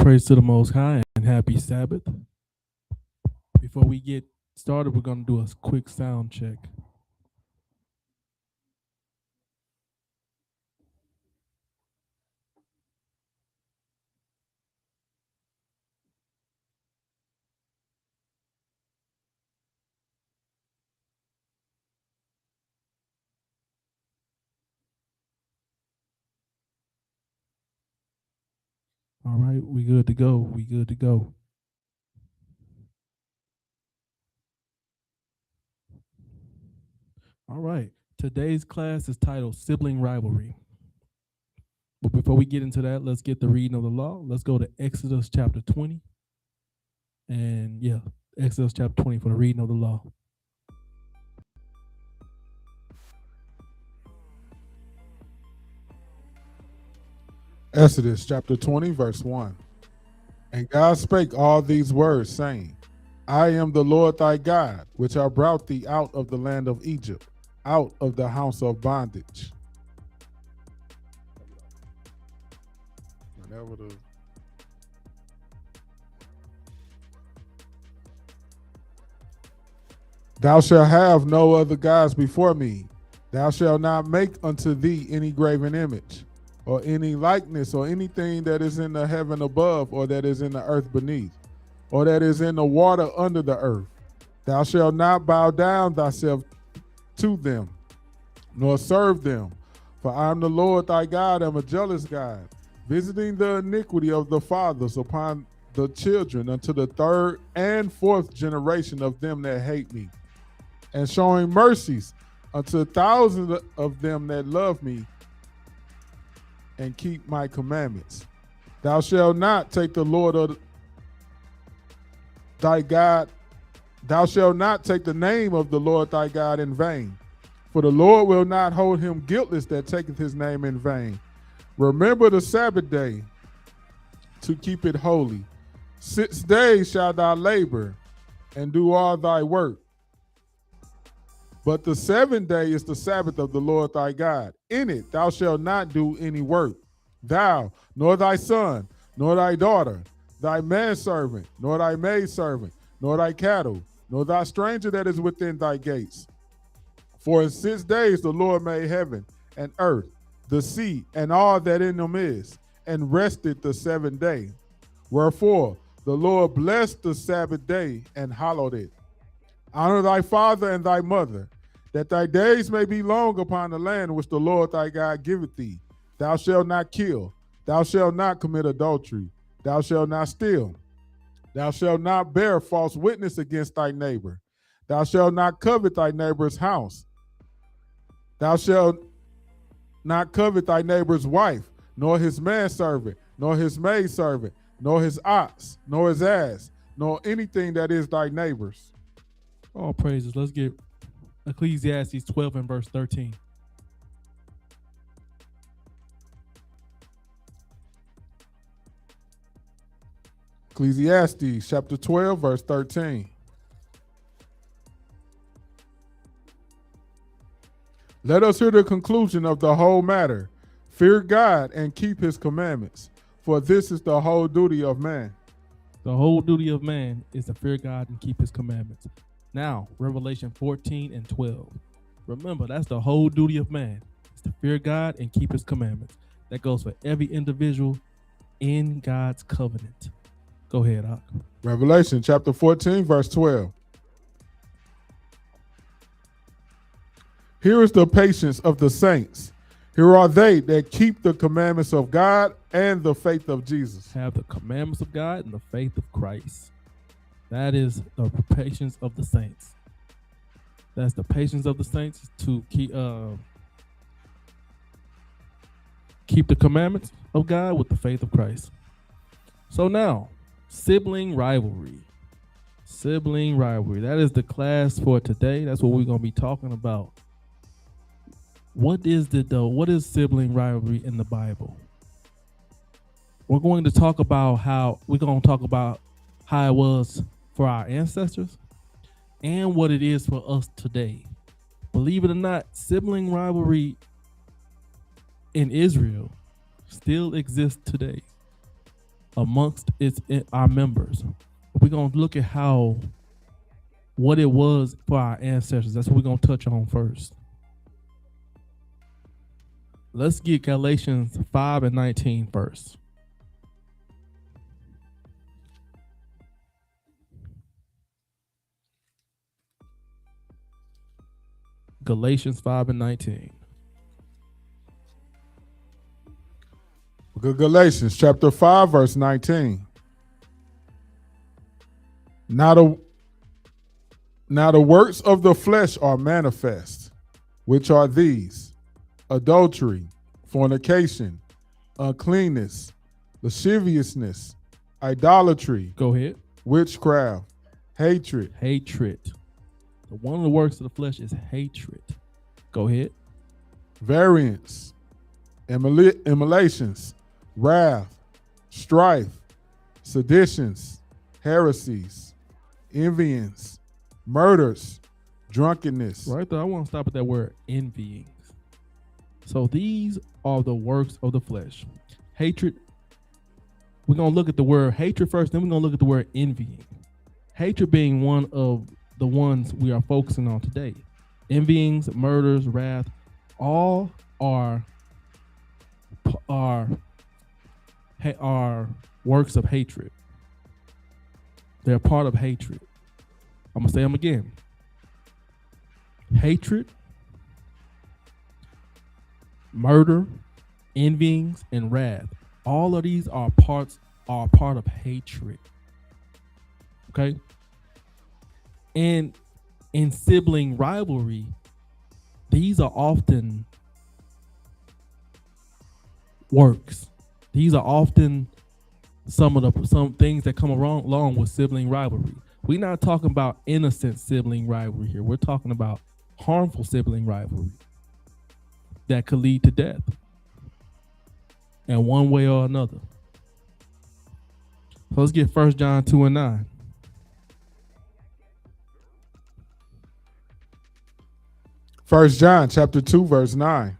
Praise to the Most High and happy Sabbath. Before we get started, we're going to do a quick sound check. All right, we good to go. We good to go. All right, today's class is titled Sibling Rivalry. But before we get into that, let's get the reading of the law. Let's go to Exodus chapter 20. And yeah, Exodus chapter 20 for the reading of the law. Exodus chapter 20, verse 1. And God spake all these words, saying, I am the Lord thy God, which I brought thee out of the land of Egypt, out of the house of bondage. Thou shalt have no other gods before me. Thou shalt not make unto thee any graven image, or any likeness, or anything that is in the heaven above, or that is in the earth beneath, or that is in the water under the earth. Thou shalt not bow down thyself to them, nor serve them. For I am the Lord thy God, am a jealous God, visiting the iniquity of the fathers upon the children unto the third and fourth generation of them that hate me, and showing mercies unto thousands of them that love me and keep my commandments. Thou shalt not take the Lord of thy God, thou shalt not take the name of the Lord thy God in vain, for the Lord will not hold him guiltless that taketh his name in vain. Remember the Sabbath day to keep it holy. 6 days shalt thou labor and do all thy work. But the 7th day is the Sabbath of the Lord thy God. In it thou shalt not do any work, thou, nor thy son, nor thy daughter, thy manservant, nor thy maidservant, nor thy cattle, nor thy stranger that is within thy gates. For in 6 days the Lord made heaven and earth, the sea, and all that in them is, and rested the 7th day. Wherefore the Lord blessed the Sabbath day and hallowed it. Honor thy father and thy mother, that thy days may be long upon the land which the Lord thy God giveth thee. Thou shalt not kill. Thou shalt not commit adultery. Thou shalt not steal. Thou shalt not bear false witness against thy neighbor. Thou shalt not covet thy neighbor's house. Thou shalt not covet thy neighbor's wife, nor his manservant, nor his maidservant, nor his ox, nor his ass, nor anything that is thy neighbor's. All praises. Let's get Ecclesiastes 12 and verse 13. Ecclesiastes chapter 12, verse 13. Let us hear the conclusion of the whole matter. Fear God and keep his commandments, for this is the whole duty of man. The whole duty of man is to fear God and keep his commandments. Now, Revelation 14 and 12. Remember, that's the whole duty of man, is to fear God and keep his commandments. That goes for every individual in God's covenant. Go ahead, Ak. Revelation chapter 14, verse 12. Here is the patience of the saints. Here are they that keep the commandments of God and the faith of Jesus. Have the commandments of God and the faith of Christ. That is the patience of the saints. That's the patience of the saints to keep the commandments of God with the faith of Christ. So now, sibling rivalry. Sibling rivalry. That is the class for today. That's what we're going to be talking about. What is sibling rivalry in the Bible? We're going to talk about how it was for our ancestors and what it is for us today. Believe it or not, sibling rivalry in Israel still exists today. amongst our members. We're going to look at what it was for our ancestors. That's what we're going to touch on first. Let's get Galatians 5:19 first. Galatians 5:19. Galatians chapter 5, verse 19. Now the works of the flesh are manifest, which are these: adultery, fornication, uncleanness, lasciviousness, idolatry. Go ahead. Witchcraft, hatred. Hatred. One of the works of the flesh is hatred. Go ahead. Variance, emulations, wrath, strife, seditions, heresies, envyings, murders, drunkenness. Right there, I want to stop at that word, envyings. So these are the works of the flesh. Hatred. We're going to look at the word hatred first, then we're going to look at the word envying. Hatred being one of the ones we are focusing on today. Envyings, murders, wrath, all are works of hatred. They're part of hatred. I'm going to say them again. Hatred, murder, envyings, and wrath. All of these are part of hatred. Okay? And in sibling rivalry, these are often works. These are often some things that come along with sibling rivalry. We're not talking about innocent sibling rivalry here. We're talking about harmful sibling rivalry that could lead to death in one way or another. So let's get 1 John 2:9. First John chapter 2, verse 9.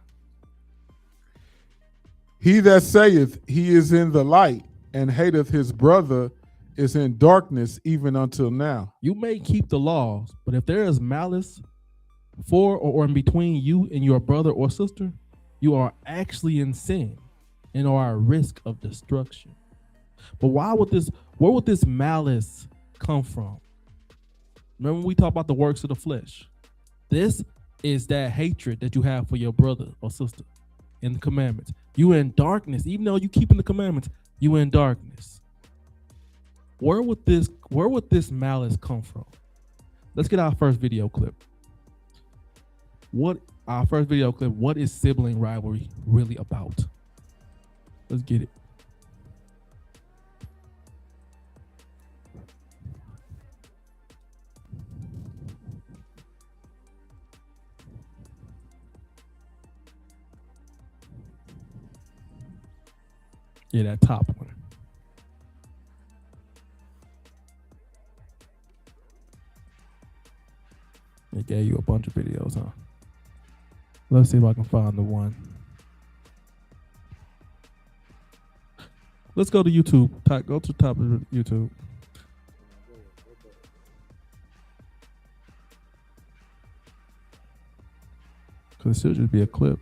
He that saith he is in the light and hateth his brother is in darkness even until now. You may keep the laws, but if there is malice for or in between you and your brother or sister, you are actually in sin and are at risk of destruction. But where would this malice come from? Remember when we talk about the works of the flesh? This is that hatred that you have for your brother or sister in the commandments. You in darkness, even though you keeping the commandments, you in darkness. Where would this malice come from? Let's get our first video clip. What is sibling rivalry really about? Let's get it. Yeah, that top one. It gave you a bunch of videos, huh? Let's see if I can find the one. Let's go to YouTube. Go to the top of YouTube. Because it should just be a clip.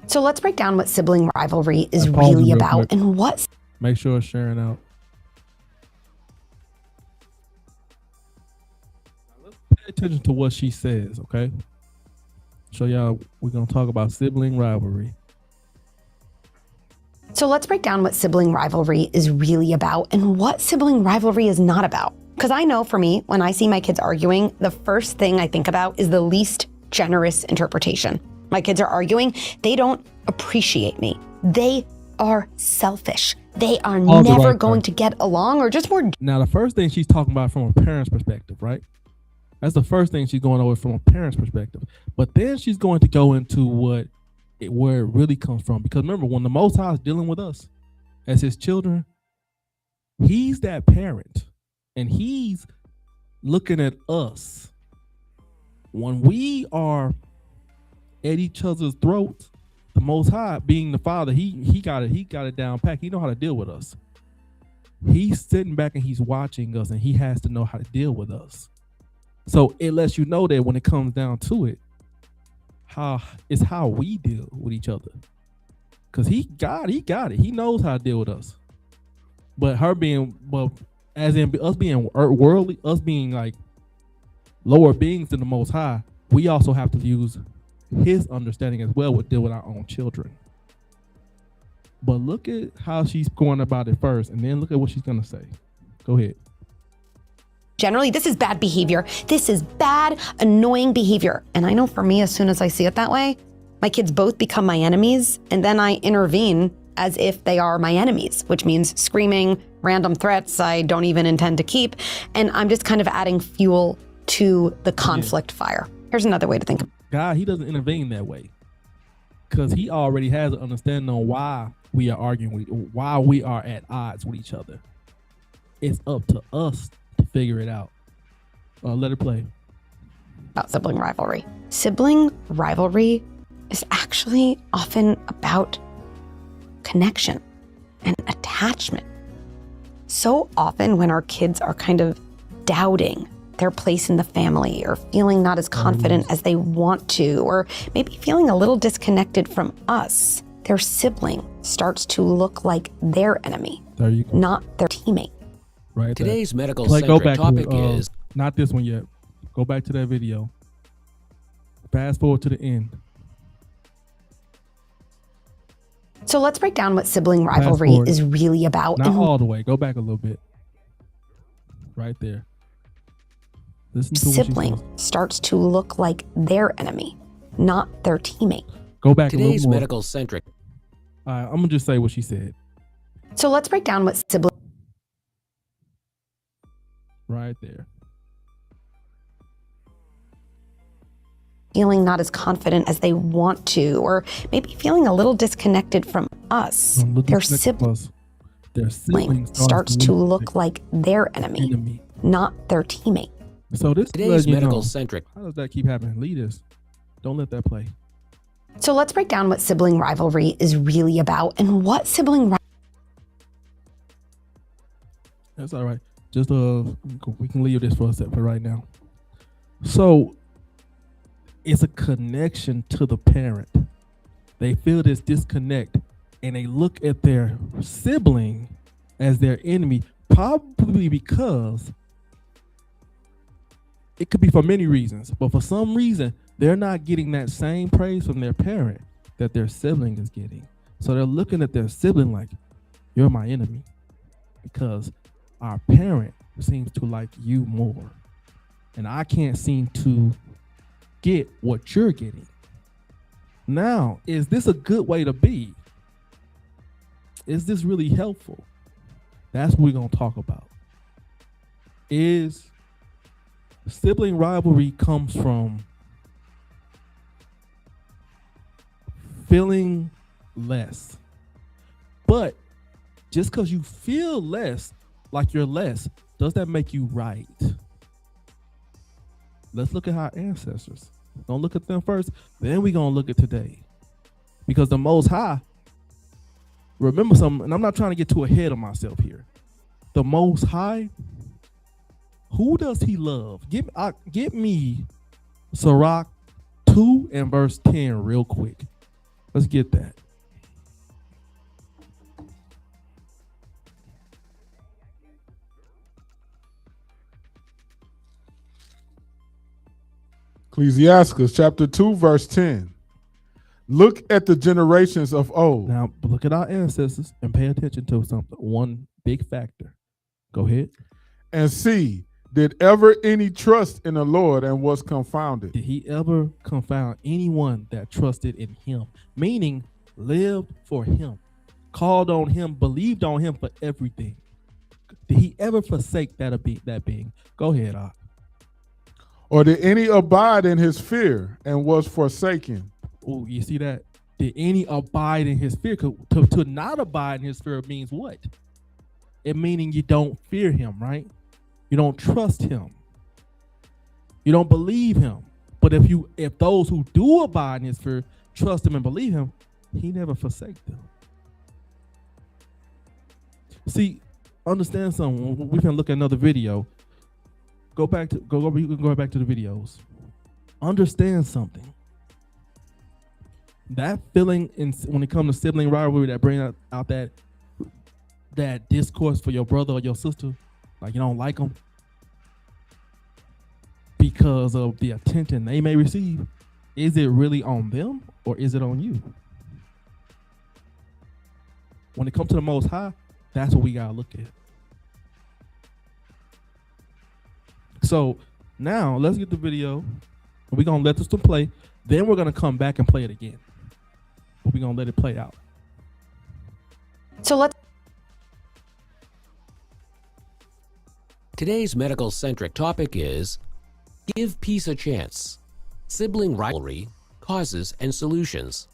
So let's break down what sibling rivalry is really about and what... Make sure it's sharing out. Let's pay attention to what she says, okay? So y'all, we're going to talk about sibling rivalry. So let's break down what sibling rivalry is really about and what sibling rivalry is not about. Because I know for me, when I see my kids arguing, the first thing I think about is the least generous interpretation. My kids are arguing, they don't appreciate me. They are selfish. They are never going to get along or just more. Now, the first thing she's talking about from a parent's perspective, right? That's the first thing she's going over from a parent's perspective. But then she's going to go into where it really comes from. Because remember, when the Most High is dealing with us as his children, he's that parent. And he's looking at us. When we are at each other's throats, the Most High, being the Father, he got it down pat. He know how to deal with us. He's sitting back and he's watching us, and he has to know how to deal with us. So it lets you know that when it comes down to it, how we deal with each other. Cause he got it. He knows how to deal with us. But as in us being worldly, us being like lower beings than the Most High, we also have to use his understanding as well with deal with our own children. But look at how she's going about it first, and then look at what she's gonna say. Go ahead. Generally, this is bad behavior. This is bad, annoying behavior. And I know for me, as soon as I see it that way, my kids both become my enemies, and then I intervene as if they are my enemies, which means screaming, random threats I don't even intend to keep. And I'm just kind of adding fuel to the conflict fire. Here's another way to think of it. God, he doesn't intervene that way, because he already has an understanding on why we are arguing, why we are at odds with each other. It's up to us to figure it out. Let it play. About sibling rivalry. Sibling rivalry is actually often about connection and attachment. So often when our kids are kind of doubting their place in the family, or feeling not as confident as they want to, or maybe feeling a little disconnected from us, their sibling starts to look like their enemy, not their teammate. Right. Today's medical-centric topic is... Not this one yet. Go back to that video. Fast forward to the end. So let's break down what sibling rivalry is really about. Not all the way. Go back a little bit. Right there. Listen to sibling starts to look like their enemy, not their teammate. Go back Today's a little more. medical-centric. I'm going to just say what she said. So let's break down what sibling... Right there. Feeling not as confident as they want to, or maybe feeling a little disconnected from us. Their sibling starts to look like their enemy, not their teammate. So this Today's medical-centric. How does that keep happening? Leaders, don't let that play. So let's break down what sibling rivalry is really about, and what sibling... That's all right. Just we can leave this for a second for right now. So it's a connection to the parent. They feel this disconnect, and they look at their sibling as their enemy, probably because it could be for many reasons, but for some reason, they're not getting that same praise from their parent that their sibling is getting. So they're looking at their sibling like, you're my enemy, because our parent seems to like you more, and I can't seem to get what you're getting. Now, is this a good way to be? Is this really helpful? That's what we're going to talk about. Is sibling rivalry comes from feeling less. But just because you feel less, like you're less, does that make you right? Let's look at our ancestors. Don't look at them first, then we're going to look at today. Because the Most High, remember something, and I'm not trying to get too ahead of myself here. The Most High, who does he love? Get me Sirach 2 and verse 10 real quick. Let's get that. Ecclesiastes chapter 2, verse 10. Look at the generations of old. Now, look at our ancestors and pay attention to something. One big factor. Go ahead. And see, did ever any trust in the Lord and was confounded? Did he ever confound anyone that trusted in him? Meaning, lived for him, called on him, believed on him for everything. Did he ever forsake that being? Go ahead, Ak. Or did any abide in his fear and was forsaken? Oh, you see that? Did any abide in his fear? To not abide in his fear means what? It meaning you don't fear him, right? You don't trust him. You don't believe him. But if those who do abide in his fear, trust him and believe him, He never forsake them. See, understand something. We can look at another video. You can go back to the videos. Understand something. That feeling when it comes to sibling rivalry, that bring out that discourse for your brother or your sister, like you don't like them because of the attention they may receive. Is it really on them or is it on you? When it comes to the Most High, that's what we gotta look at. So now let's get the video. We're gonna let this one play. Then we're gonna come back and play it again. But we're gonna let it play out. So Today's medical-centric topic is Give Peace a Chance. Sibling Rivalry, Causes and Solutions.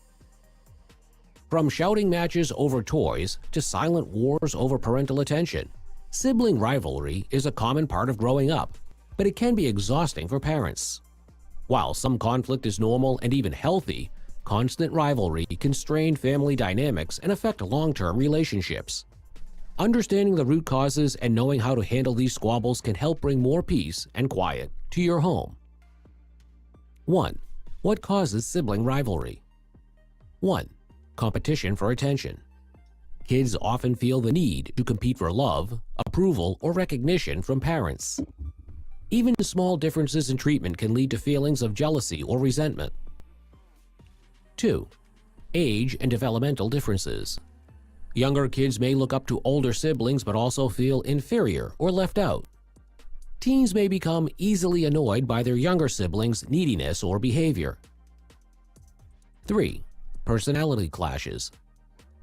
From shouting matches over toys to silent wars over parental attention, sibling rivalry is a common part of growing up, but it can be exhausting for parents. While some conflict is normal and even healthy, constant rivalry can strain family dynamics and affect long-term relationships. Understanding the root causes and knowing how to handle these squabbles can help bring more peace and quiet to your home. 1. What causes sibling rivalry? 1. Competition for attention. Kids often feel the need to compete for love, approval, or recognition from parents. Even small differences in treatment can lead to feelings of jealousy or resentment. 2. Age and developmental differences. Younger kids may look up to older siblings but also feel inferior or left out. Teens may become easily annoyed by their younger siblings' neediness or behavior. 3. Personality clashes.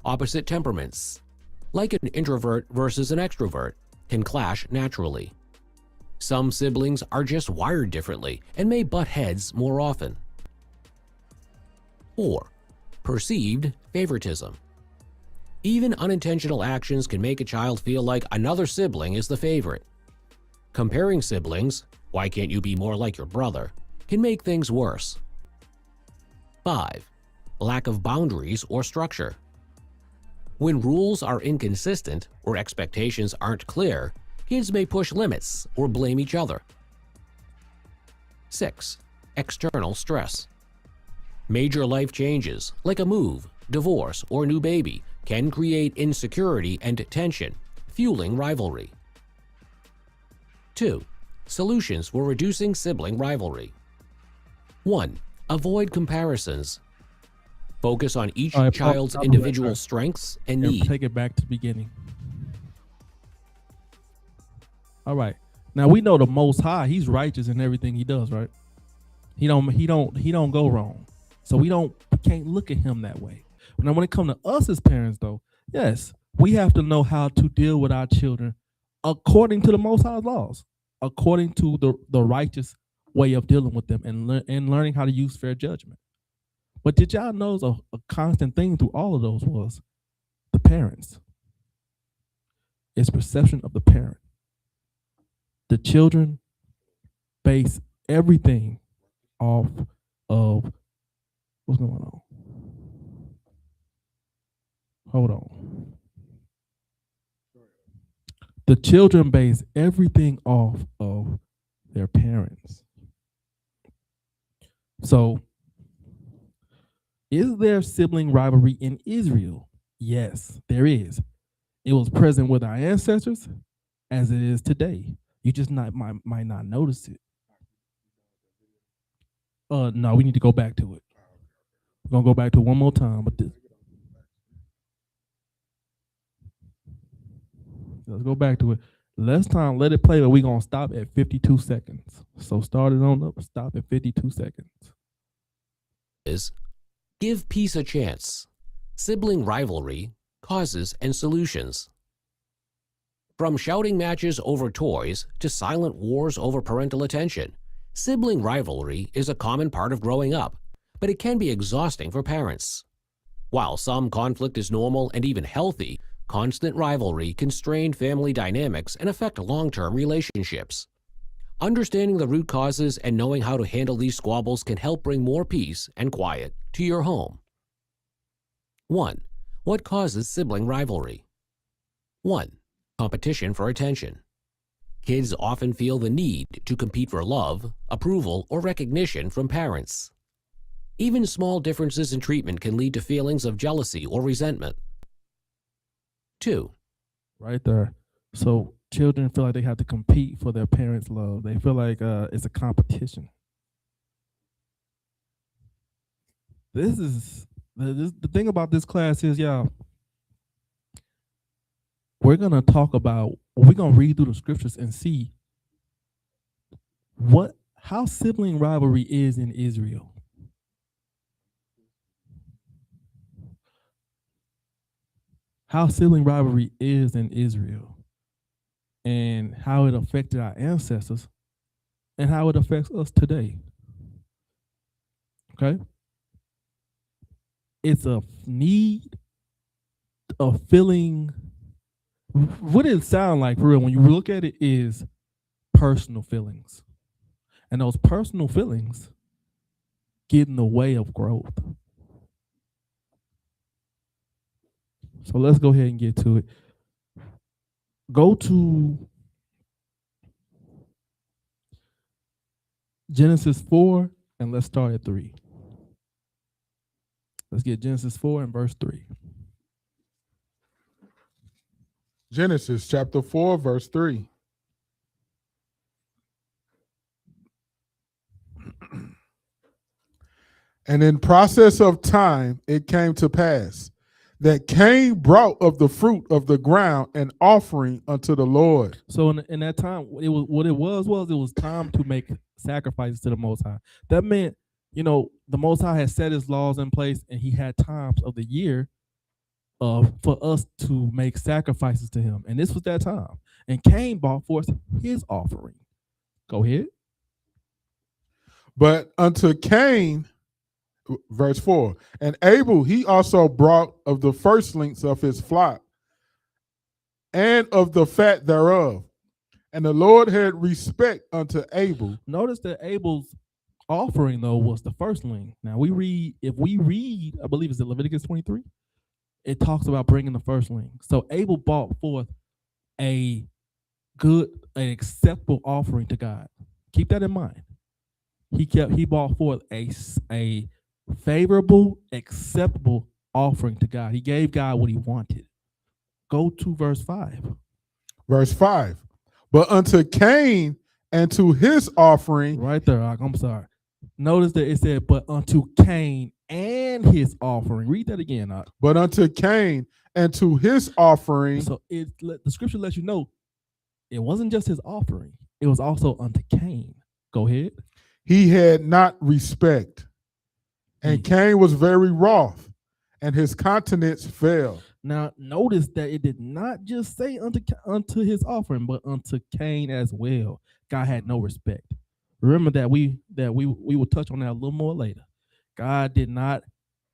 Opposite temperaments, like an introvert versus an extrovert, can clash naturally. Some siblings are just wired differently and may butt heads more often. 4. Perceived favoritism. Even unintentional actions can make a child feel like another sibling is the favorite. Comparing siblings, "Why can't you be more like your brother?" can make things worse. 5. Lack of boundaries or structure. When rules are inconsistent or expectations aren't clear, kids may push limits or blame each other. 6. External stress. Major life changes, like a move, divorce, or new baby, can create insecurity and tension, fueling rivalry. 2. Solutions for reducing sibling rivalry. 1. Avoid comparisons. Focus on each child's individual strengths and needs. Take it back to the beginning. All right. Now we know the Most High, he's righteous in everything he does, right? He don't go wrong. So we can't look at him that way. Now when it comes to us as parents though, yes, we have to know how to deal with our children according to the Most High's laws, according to the righteous way of dealing with them and learning how to use fair judgment. But did y'all know a constant thing through all of those was the parents? It's perception of the parent. The children base everything off of what's going on. Hold on. The children base everything off of their parents. So, is there sibling rivalry in Israel? Yes, there is. It was present with our ancestors as it is today. You just might not notice it. No, we need to go back to it. We're going to go back to it one more time. But let's go back to it. Let it play, but we're going to stop at 52 seconds. So start it on up, stop at 52 seconds. Give peace a chance. Sibling rivalry, causes and solutions. From shouting matches over toys to silent wars over parental attention, sibling rivalry is a common part of growing up, but it can be exhausting for parents. While some conflict is normal and even healthy, constant rivalry can strain family dynamics and affect long-term relationships. Understanding the root causes and knowing how to handle these squabbles can help bring more peace and quiet to your home. 1. What causes sibling rivalry? 1. Competition for attention. Kids often feel the need to compete for love, approval, or recognition from parents. Even small differences in treatment can lead to feelings of jealousy or resentment. 2. Right there. So children feel like they have to compete for their parents' love. They feel like it's a competition. This is the thing about this class is, y'all, we're gonna read through the scriptures and see how sibling rivalry is in Israel. How sibling rivalry is in Israel, and how it affected our ancestors, and how it affects us today. Okay? It's a need, a feeling. What it sound like for real when you look at it is personal feelings. And those personal feelings get in the way of growth. So let's go ahead and get to it. Go to Genesis 4 and let's start at 3. Let's get Genesis 4 and verse 3. Genesis chapter 4, verse 3. And in process of time, it came to pass that Cain brought of the fruit of the ground an offering unto the Lord. So in that time, it was time to make sacrifices to the Most High. That meant, the Most High had set his laws in place, and he had times of the year for us to make sacrifices to him. And this was that time. And Cain brought forth his offering. Go ahead. But unto Cain, verse 4, and Abel he also brought of the firstlings of his flock and of the fat thereof. And the Lord had respect unto Abel. Notice that Abel's offering, though, was the firstling. Now, if we read, I believe it's in Leviticus 23, it talks about bringing the firstling. So Abel brought forth an acceptable offering to God. Keep that in mind. He brought forth a favorable, acceptable offering to God. He gave God what he wanted. Go to verse 5. Verse 5. But unto Cain and to his offering. Right there, I'm sorry. Notice that it said, but unto Cain and his offering. Read that again. But unto Cain and to his offering. So the scripture lets you know it wasn't just his offering. It was also unto Cain. Go ahead. He had not respect. And Cain was very wroth, and his countenance fell. Now, notice that it did not just say unto his offering, but unto Cain as well. God had no respect. Remember that we will touch on that a little more later. God did not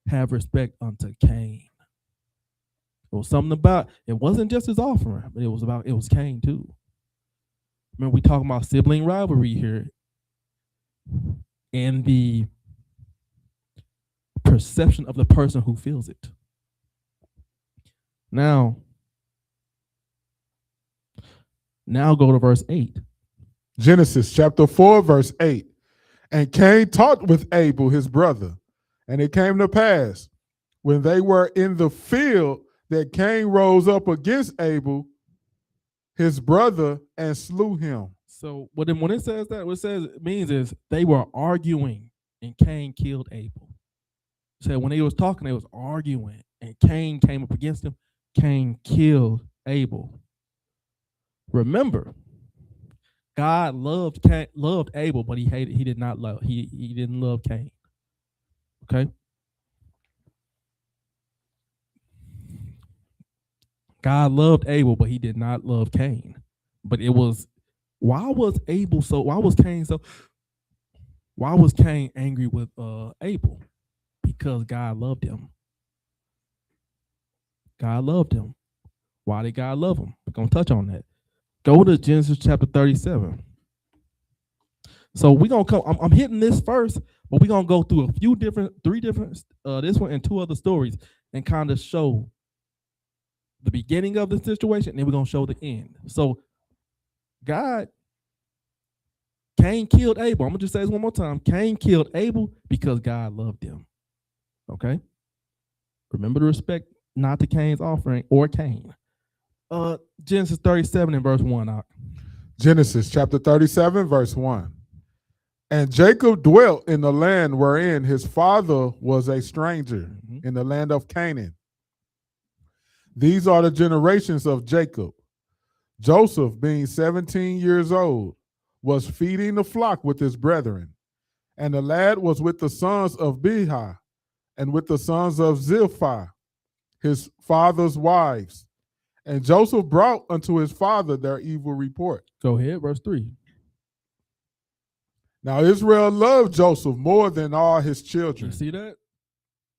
have respect unto Cain. It was something about, it wasn't just his offering, but it was Cain too. Remember, we talking about sibling rivalry here, and the perception of the person who feels it. Now go to verse 8. Genesis chapter 4, verse 8. And Cain talked with Abel, his brother. And it came to pass, when they were in the field, that Cain rose up against Abel, his brother, and slew him. So when it says that, what it means is they were arguing, and Cain killed Abel. So when they was talking, they was arguing, and Cain came up against him. Cain killed Abel. Remember, God loved Abel, but he didn't love Cain. Okay? God loved Abel, but he did not love Cain. But it was, why was Cain angry with Abel? Because God loved him. God loved him. Why did God love him? We're going to touch on that. Go to Genesis chapter 37. So we're going to come, I'm hitting this first, But we're gonna go through three different, this one and two other stories, and kind of show the beginning of the situation, and then we're gonna show the end. So Cain killed Abel. I'm gonna just say this one more time. Cain killed Abel because God loved him. Okay? Remember to respect not to Cain's offering or Cain. Genesis 37 and verse 1. Genesis chapter 37, verse 1. And Jacob dwelt in the land wherein his father was a stranger, in the land of Canaan. These are the generations of Jacob. Joseph, being 17 years old, was feeding the flock with his brethren. And the lad was with the sons of Bilhah and with the sons of Zilpah, his father's wives. And Joseph brought unto his father their evil report. Go ahead, verse 3. Now Israel loved Joseph more than all his children. You see that?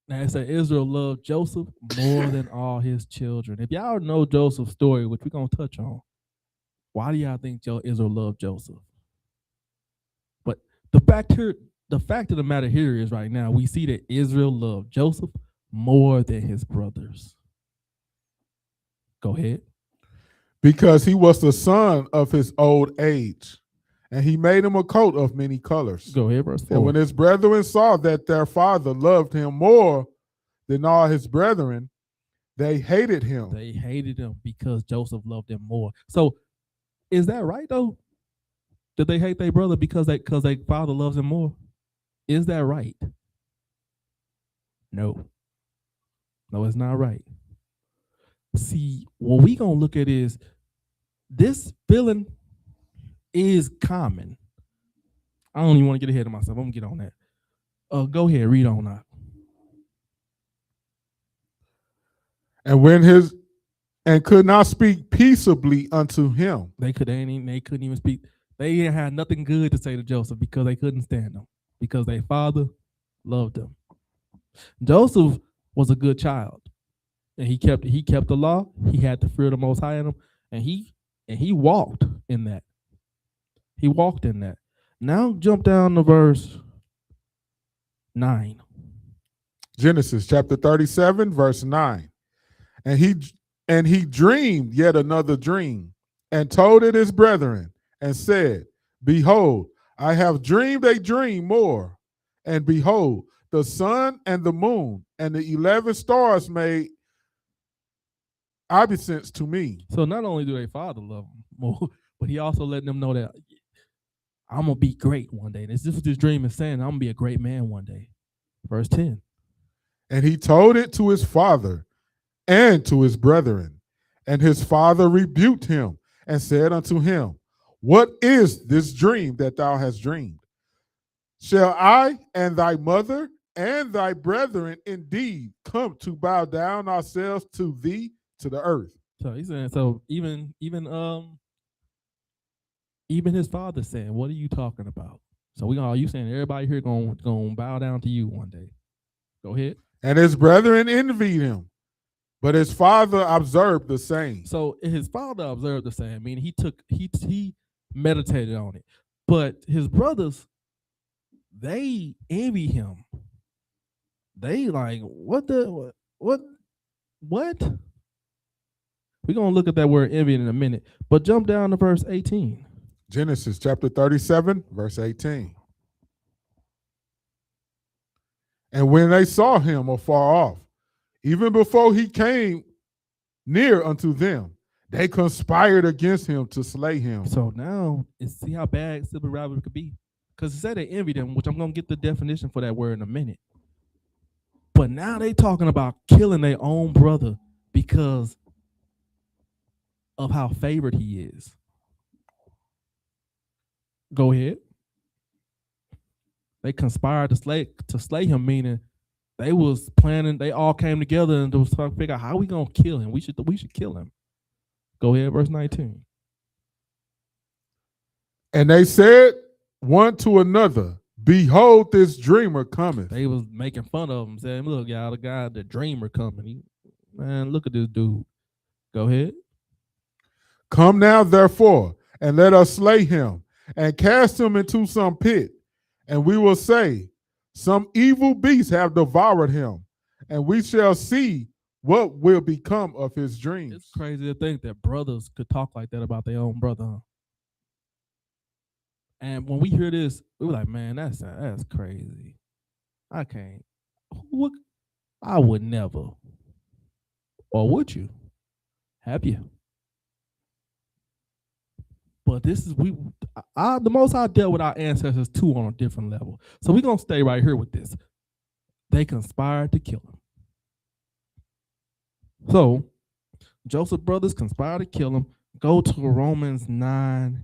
Now it said Israel loved Joseph more than all his children. If y'all know Joseph's story, which we're going to touch on, why do y'all think Israel loved Joseph? But the fact of the matter here is right now, we see that Israel loved Joseph more than his brothers. Go ahead. Because he was the son of his old age, and he made him a coat of many colors. Go ahead, verse 4. And when his brethren saw that their father loved him more than all his brethren, they hated him. They hated him because Joseph loved them more. So is that right though? Did they hate their brother because their father loves him more? Is that right? No. No, it's not right. See, what we gonna look at is this feeling is common. I don't even want to get ahead of myself. I'm gonna get on that. Go ahead, read on that. And could not speak peaceably unto him. They couldn't even speak. They didn't have nothing good to say to Joseph because they couldn't stand him, because their father loved them. Joseph was a good child, and he kept the law. He had the fear of the Most High in him, and he walked in that. He walked in that. Now jump down to verse 9. Genesis chapter 37, verse 9. And he dreamed yet another dream, and told it his brethren, and said, Behold, I have dreamed a dream more. And behold, the sun and the moon and the 11 stars made obeisance to me. So not only do their father love them more, but he also letting them know that I'm going to be great one day. This is what this dream is saying. I'm going to be a great man one day. Verse 10. And he told it to his father and to his brethren. And his father rebuked him and said unto him, What is this dream that thou hast dreamed? Shall I and thy mother and thy brethren indeed come to bow down ourselves to thee to the earth? So he's saying, so even his father saying, what are you talking about? So you saying everybody here gonna bow down to you one day. Go ahead. And his brethren envied him, but his father observed the same. So his father observed the same. I mean, he meditated on it. But his brothers, they envy him. They like, what? We're gonna look at that word envy in a minute. But jump down to verse 18. Genesis chapter 37, verse 18. And when they saw him afar off, even before he came near unto them, they conspired against him to slay him. So now, see how bad sibling rivalry could be? Because it said they envied him, which I'm going to get the definition for that word in a minute. But now they talking about killing their own brother because of how favored he is. Go ahead. They conspired to slay him, meaning they was planning. They all came together and was trying to figure out how we gonna kill him. We should kill him. Go ahead, verse 19. And they said one to another, Behold, this dreamer cometh. They was making fun of him, saying, "Look, y'all, the dreamer coming. Man, look at this dude." Go ahead. Come now, therefore, and let us slay him, and cast him into some pit, and we will say, Some evil beasts have devoured him, and we shall see what will become of his dreams. It's crazy to think that brothers could talk like that about their own brother. Huh? And when we hear this, we were like, man, that's crazy. I can't. What? I would never. Or would you? Have you? But this is the most I dealt with our ancestors too on a different level. So we're gonna stay right here with this. They conspired to kill him. So Joseph's brothers conspired to kill him. Go to Romans 9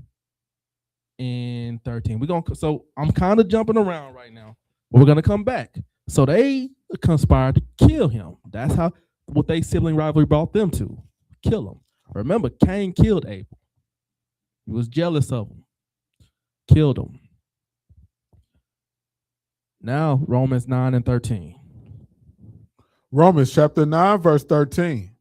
and 13. So I'm kind of jumping around right now, but we're gonna come back. So they conspired to kill him. That's what they sibling rivalry brought them to. Kill him. Remember, Cain killed Abel. He was jealous of him. Killed him. Now, Romans 9 and 13. Romans chapter 9, verse 13.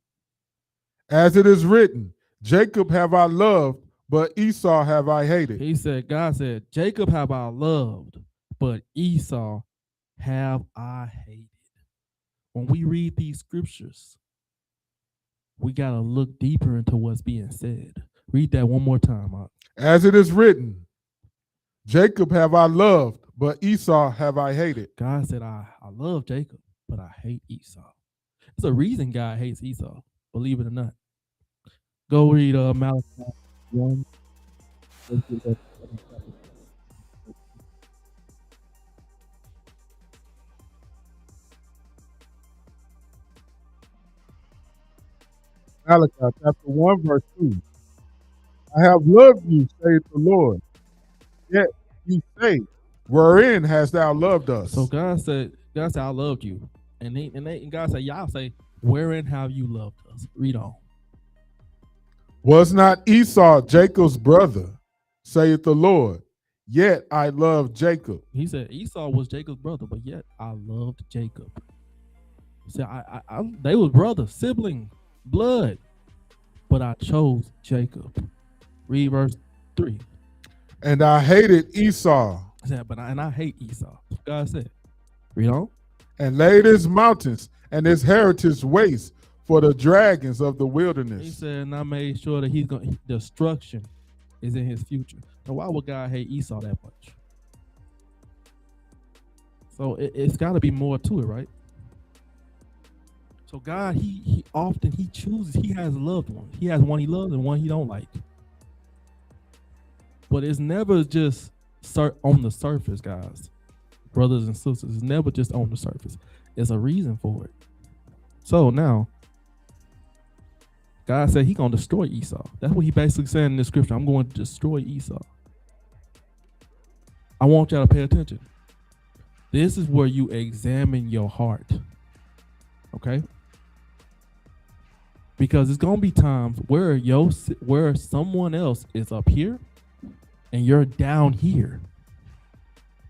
As it is written, Jacob have I loved, but Esau have I hated. He said, God said, Jacob have I loved, but Esau have I hated. When we read these scriptures, we got to look deeper into what's being said. Read that one more time. As it is written, Jacob have I loved, but Esau have I hated. God said, I love Jacob, but I hate Esau. There's a reason God hates Esau, believe it or not. Go read Malachi 1. Malachi chapter 1, verse 2. I have loved you, saith the Lord. Yet you say, wherein hast thou loved us? So God said, I loved you. And God said, y'all say, wherein have you loved us? Read on. Was not Esau Jacob's brother, saith the Lord? Yet I loved Jacob. He said Esau was Jacob's brother, but yet I loved Jacob. See, they were brothers, sibling, blood, but I chose Jacob. Read verse 3. And I hated Esau. He said, I hate Esau. God said, read on. And laid his mountains and his heritage waste for the dragons of the wilderness. He said, and I made sure that destruction is in his future. Now, why would God hate Esau that much? So it's got to be more to it, right? So God, he often chooses. He has loved ones. He has one he loves and one he don't like. But it's never just on the surface, guys, brothers and sisters. It's never just on the surface. There's a reason for it. So now, God said he's going to destroy Esau. That's what he basically said in the scripture. I'm going to destroy Esau. I want y'all to pay attention. This is where you examine your heart. Okay? Because it's going to be times where someone else is up here and you're down here.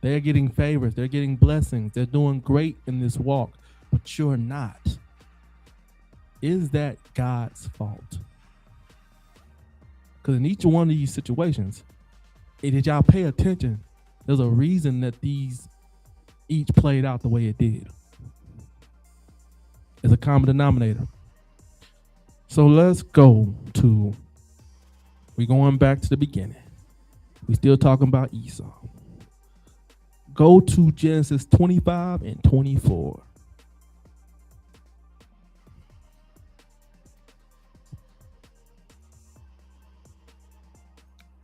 They're getting favors. They're getting blessings. They're doing great in this walk, but you're not. Is that God's fault? Because in each one of these situations, did y'all pay attention? There's a reason that these each played out the way it did. It's a common denominator. So let's go to, we're going back to the beginning. We're still talking about Esau. Go to Genesis 25 and 24.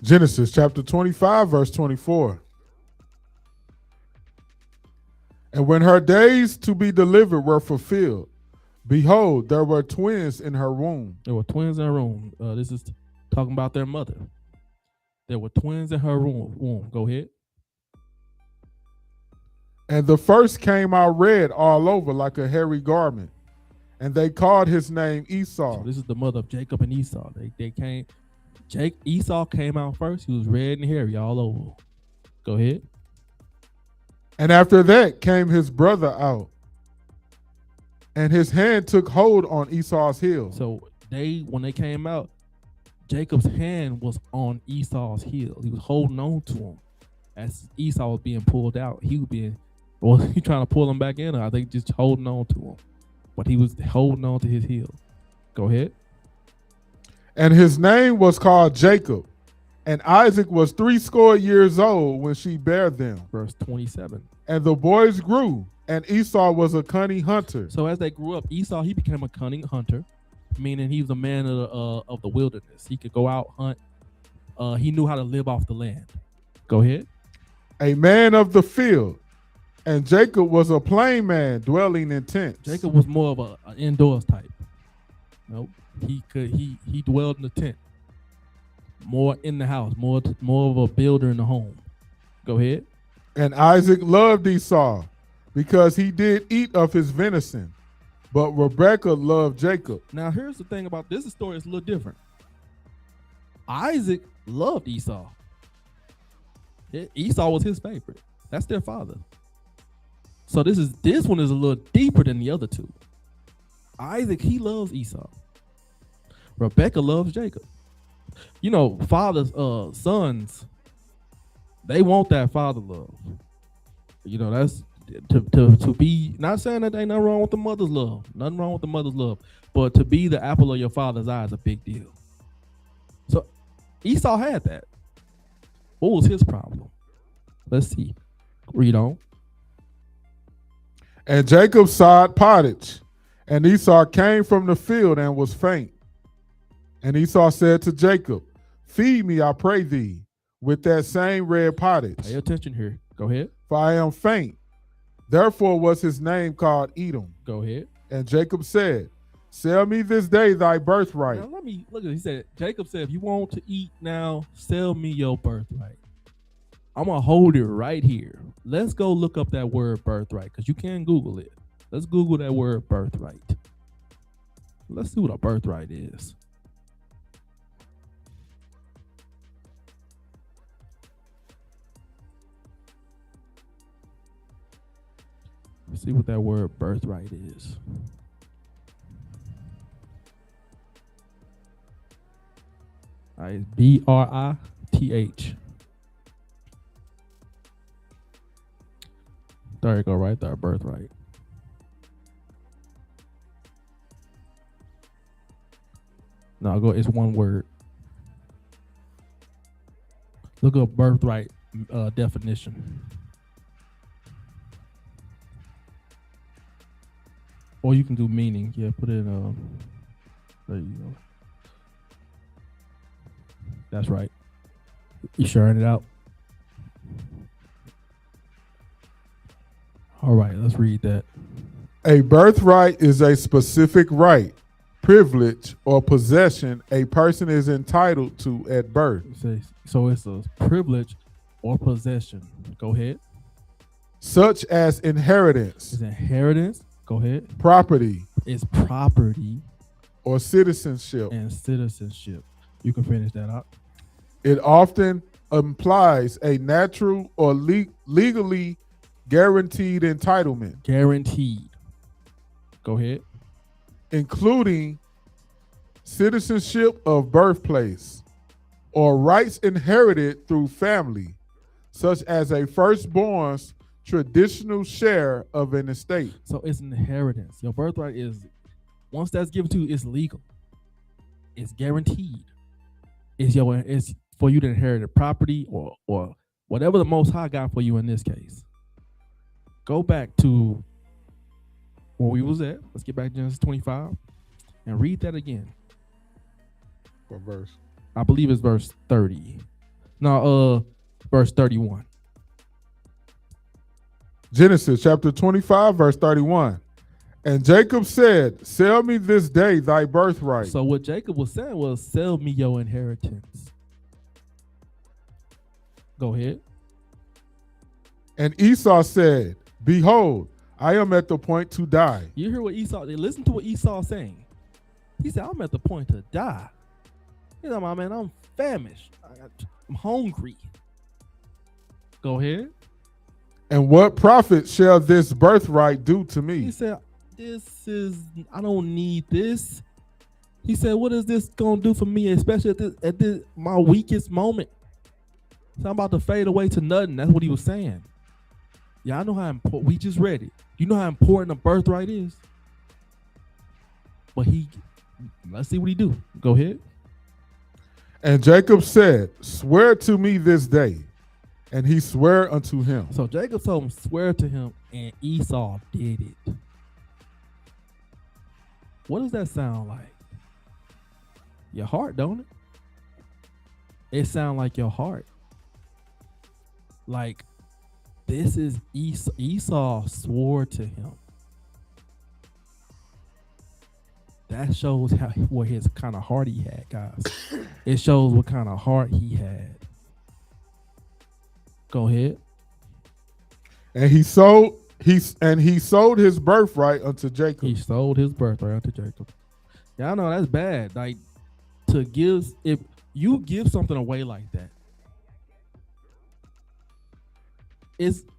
Genesis chapter 25, verse 24. And when her days to be delivered were fulfilled, behold, there were twins in her womb. There were twins in her womb. This is talking about their mother. There were twins in her womb. Go ahead. And the first came out red all over like a hairy garment, and they called his name Esau. So this is the mother of Jacob and Esau. They came. Esau came out first. He was red and hairy all over. Go ahead. And after that came his brother out, and his hand took hold on Esau's heel. So when they came out, Jacob's hand was on Esau's heel. He was holding on to him as Esau was being pulled out. He was being Or he trying to pull him back in, or I think just holding on to him. But he was holding on to his heel. Go ahead. And his name was called Jacob. And Isaac was 80 years old when she bare them. Verse 27. And the boys grew, and Esau was a cunning hunter. So as they grew up, Esau, he became a cunning hunter, meaning he was a man of the wilderness. He could go out, hunt. He knew how to live off the land. Go ahead. A man of the field. And Jacob was a plain man dwelling in tents. Jacob was more of an indoors type. Nope. He dwelled in the tent. More in the house, more of a builder in the home. Go ahead. And Isaac loved Esau because he did eat of his venison, but Rebekah loved Jacob. Now here's the thing about this story is a little different. Isaac loved Esau. Esau was his favorite. That's their father. So this one is a little deeper than the other two. Isaac, he loves Esau. Rebekah loves Jacob. You know, fathers, sons, they want that father love. You know, that's to be, not saying that ain't nothing wrong with the mother's love. Nothing wrong with the mother's love. But to be the apple of your father's eye is a big deal. So Esau had that. What was his problem? Let's see. Read on. And Jacob sowed pottage, and Esau came from the field and was faint. And Esau said to Jacob, feed me, I pray thee, with that same red pottage. Pay attention here. Go ahead. For I am faint. Therefore was his name called Edom. Go ahead. And Jacob said, sell me this day thy birthright. Now let me look at it. He said, Jacob said, if you want to eat now, sell me your birthright. I'm going to hold it right here. Let's go look up that word birthright, because you can Google it. Let's Google that word birthright. Let's see what a birthright is. Let's see what that word birthright is. All right, B-R-I-T-H. There you go, right there, birthright. No, go. It's one word. Look up birthright definition. Or you can do meaning. Yeah, put it in. There you go. That's right. You sharing it out? All right, let's read that. A birthright is a specific right, privilege, or possession a person is entitled to at birth. So it's a privilege or possession. Go ahead. Such as inheritance. It's inheritance. Go ahead. Property. It's property. Or citizenship. And citizenship. You can finish that up. It often implies a natural or legally guaranteed entitlement. Guaranteed. Go ahead. Including citizenship of birthplace or rights inherited through family, such as a firstborn's traditional share of an estate. So it's an inheritance. Your birthright is, once that's given to you, it's legal. It's guaranteed. It's for you to inherit a property or whatever the Most High got for you in this case. Go back to where we was at. Let's get back to Genesis 25 and read that again. What verse? I believe it's verse 30. No, verse 31. Genesis chapter 25, verse 31. And Jacob said, sell me this day thy birthright. So what Jacob was saying was, sell me your inheritance. Go ahead. And Esau said, behold, I am at the point to die. You hear what Esau, listen to what Esau's saying. He said, I'm at the point to die. You know, my man, I'm famished. I'm hungry. Go ahead. And what profit shall this birthright do to me? He said, I don't need this. He said, what is this going to do for me, especially at this my weakest moment? So I'm about to fade away to nothing. That's what he was saying. Y'all know how important, we just read it. You know how important a birthright is? But let's see what he do. Go ahead. And Jacob said, swear to me this day. And he sware unto him. So Jacob told him, swear to him, and Esau did it. What does that sound like? Your heart, don't it? It sounds like your heart. Like, this is Esau swore to him. That shows what his kind of heart he had, guys. It shows what kind of heart he had. Go ahead. And he sold his birthright unto Jacob. He sold his birthright unto Jacob. Y'all know that's bad. Like, if you give something away like that,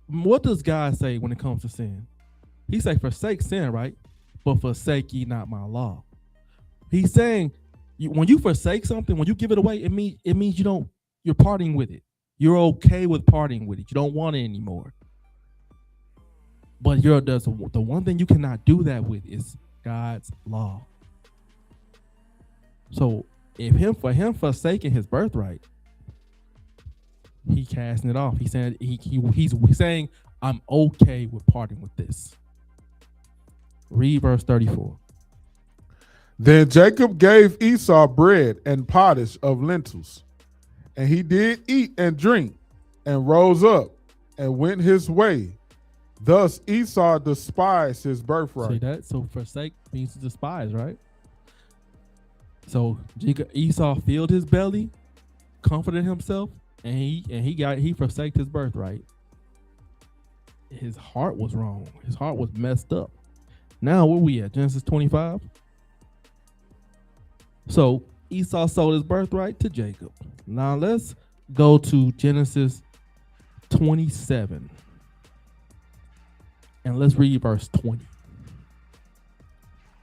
what does God say when it comes to sin? He say, forsake sin, right? But forsake ye not my law. He's saying, when you forsake something, when you give it away, it means you're parting with it. You're okay with parting with it. You don't want it anymore. But the one thing you cannot do that with is God's law. So for him forsaking his birthright, he casting it off. He's saying I'm okay with parting with this. Read verse 34. Then Jacob gave Esau bread and pottage of lentils, and he did eat and drink, and rose up and went his way. Thus Esau despised his birthright. See that? So forsake means to despise, right? So Esau filled his belly, comforted himself, and he forsaked his birthright. His heart was wrong. His heart was messed up. Now where we at? Genesis 25. So Esau sold his birthright to Jacob. Now let's go to Genesis 27. And let's read verse 20.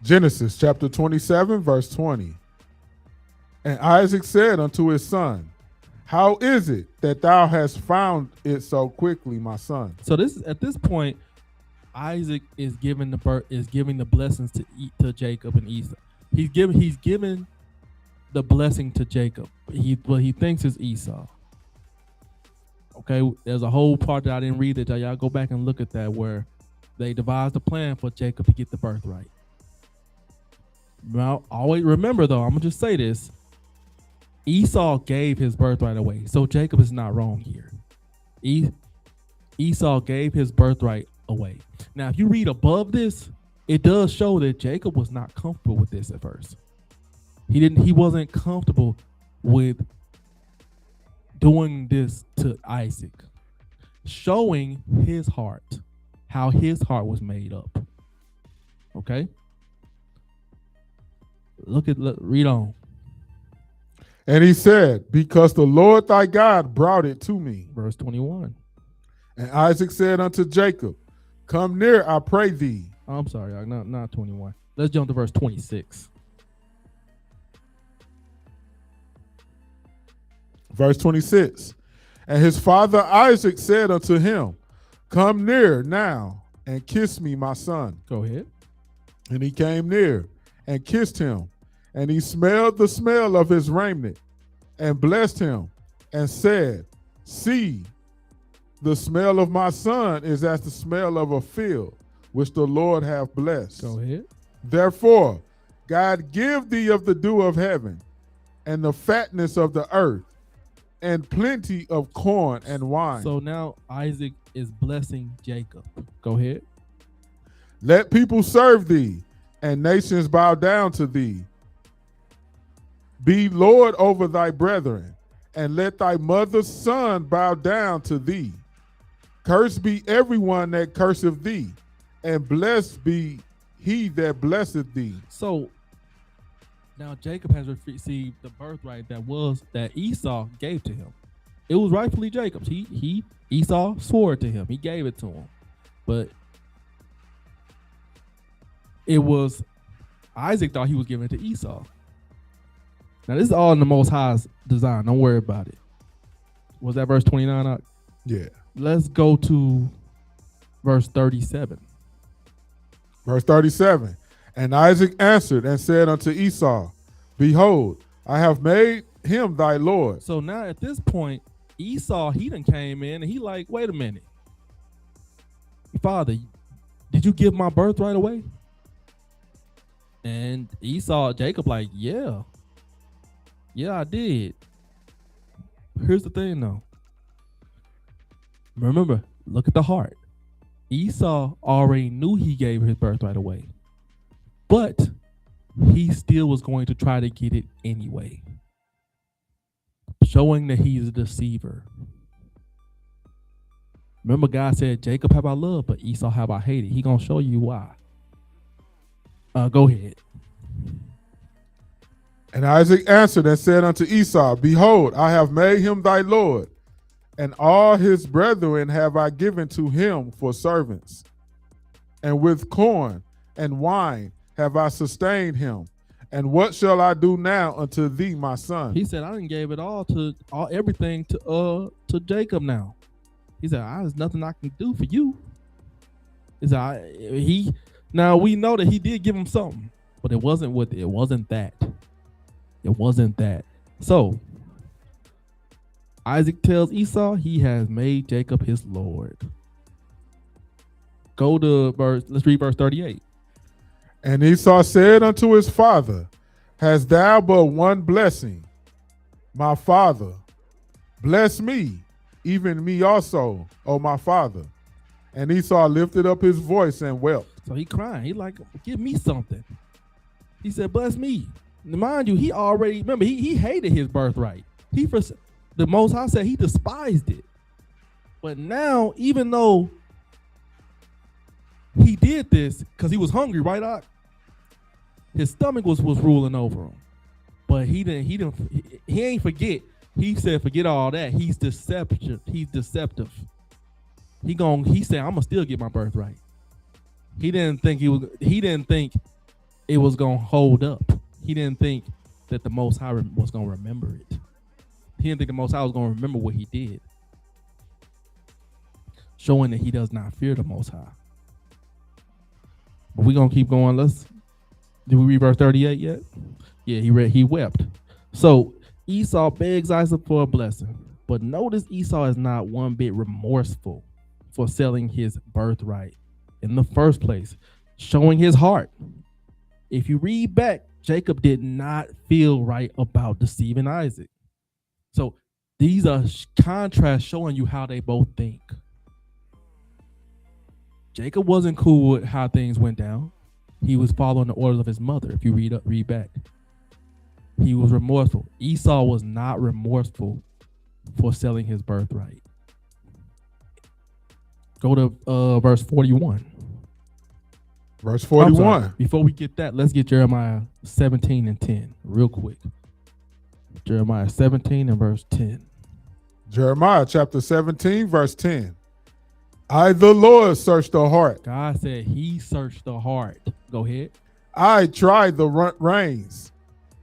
Genesis chapter 27, verse 20. And Isaac said unto his son, how is it that thou hast found it so quickly, my son? So at this point, Isaac is giving the blessings to Jacob and Esau. He's given the blessing to Jacob. What he thinks is Esau. Okay, there's a whole part that I didn't read that y'all go back and look at that where they devised a plan for Jacob to get the birthright. Now, always remember though, I'm gonna just say this: Esau gave his birthright away, so Jacob is not wrong here. Esau gave his birthright away. Now, if you read above this, it does show that Jacob was not comfortable with this at first. He wasn't comfortable with doing this to Isaac, showing his heart, how his heart was made up. Okay? Read on. And he said, because the Lord thy God brought it to me. Verse 21. And Isaac said unto Jacob, come near, I pray thee. Oh, I'm sorry, not 21. Let's jump to verse 26. Verse 26. And his father Isaac said unto him, come near now and kiss me, my son. Go ahead. And he came near and kissed him. And he smelled the smell of his raiment and blessed him and said, see, the smell of my son is as the smell of a field, which the Lord hath blessed. Go ahead. Therefore, God give thee of the dew of heaven and the fatness of the earth and plenty of corn and wine. So now Isaac is blessing Jacob. Go ahead. Let people serve thee and nations bow down to thee. Be Lord over thy brethren, and let thy mother's son bow down to thee. Cursed be everyone that curseth thee, and blessed be he that blesseth thee. So now Jacob has received the birthright that Esau gave to him. It was rightfully Jacob's. Esau swore to him. He gave it to him. But it was Isaac thought he was giving it to Esau. Now this is all in the Most High's design. Don't worry about it. Was that verse 29? Yeah. Let's go to verse 37. Verse 37. And Isaac answered and said unto Esau, Behold, I have made him thy Lord. So now at this point, Esau, he done came in and he like, wait a minute. Father, did you give my birthright away? And Esau, Jacob like, yeah, I did. Here's the thing though. Remember, look at the heart. Esau already knew he gave his birthright away, but he still was going to try to get it anyway, showing that he's a deceiver. Remember, God said, Jacob have I loved, but Esau have I hated. He gonna show you why. Go ahead. And Isaac answered and said unto Esau, Behold, I have made him thy Lord, and all his brethren have I given to him for servants. And with corn and wine have I sustained him. And what shall I do now unto thee, my son? He said, I done gave it everything to Jacob now. He said, there's nothing I can do for you. He said, now we know that he did give him something, but it wasn't that. It wasn't that. So Isaac tells Esau he has made Jacob his Lord. Go to let's read verse 38. And Esau said unto his father, Hast thou but one blessing? My father, bless me, even me also, O my father. And Esau lifted up his voice and wept. So he crying. He like, give me something. He said, bless me. Mind you, he already, remember, he hated his birthright. The Most High said he despised it. But now, even though he did this because he was hungry, right, Doc? His stomach was ruling over him. But he ain't forget. He said, forget all that. He's deceptive. He said, I'm gonna still get my birthright. He didn't think it was gonna hold up. He didn't think that the Most High was gonna remember it. He didn't think the Most High was gonna remember what he did, showing that he does not fear the Most High. But we're gonna keep going. Did we read verse 38 yet? Yeah, he wept. So Esau begs Isaac for a blessing. But notice Esau is not one bit remorseful for selling his birthright in the first place, showing his heart. If you read back, Jacob did not feel right about deceiving Isaac. So these are contrasts showing you how they both think. Jacob wasn't cool with how things went down. He was following the orders of his mother. If you read back, he was remorseful. Esau was not remorseful for selling his birthright. Go to verse 41. Verse 41. Before we get that, let's get Jeremiah 17 and 10 real quick. Jeremiah 17 and verse 10. Jeremiah chapter 17, verse 10. I, the Lord, search the heart. God said he searched the heart. Go ahead. I tried the reins,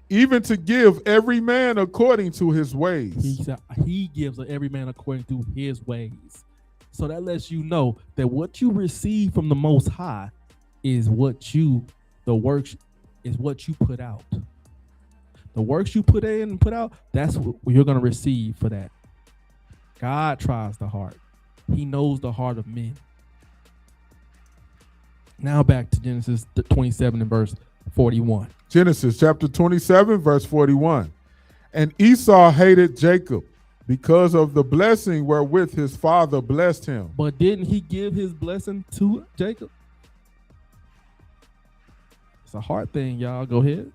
even to give every man according to his ways. He said he gives every man according to his ways. So that lets you know that what you receive from the Most High is what you put out. The works you put in and put out, that's what you're going to receive for that. God tries the heart. He knows the heart of men. Now back to Genesis 27 and verse 41. Genesis chapter 27, verse 41. And Esau hated Jacob because of the blessing wherewith his father blessed him. But didn't he give his blessing to Jacob? It's a heart thing, y'all. Go ahead.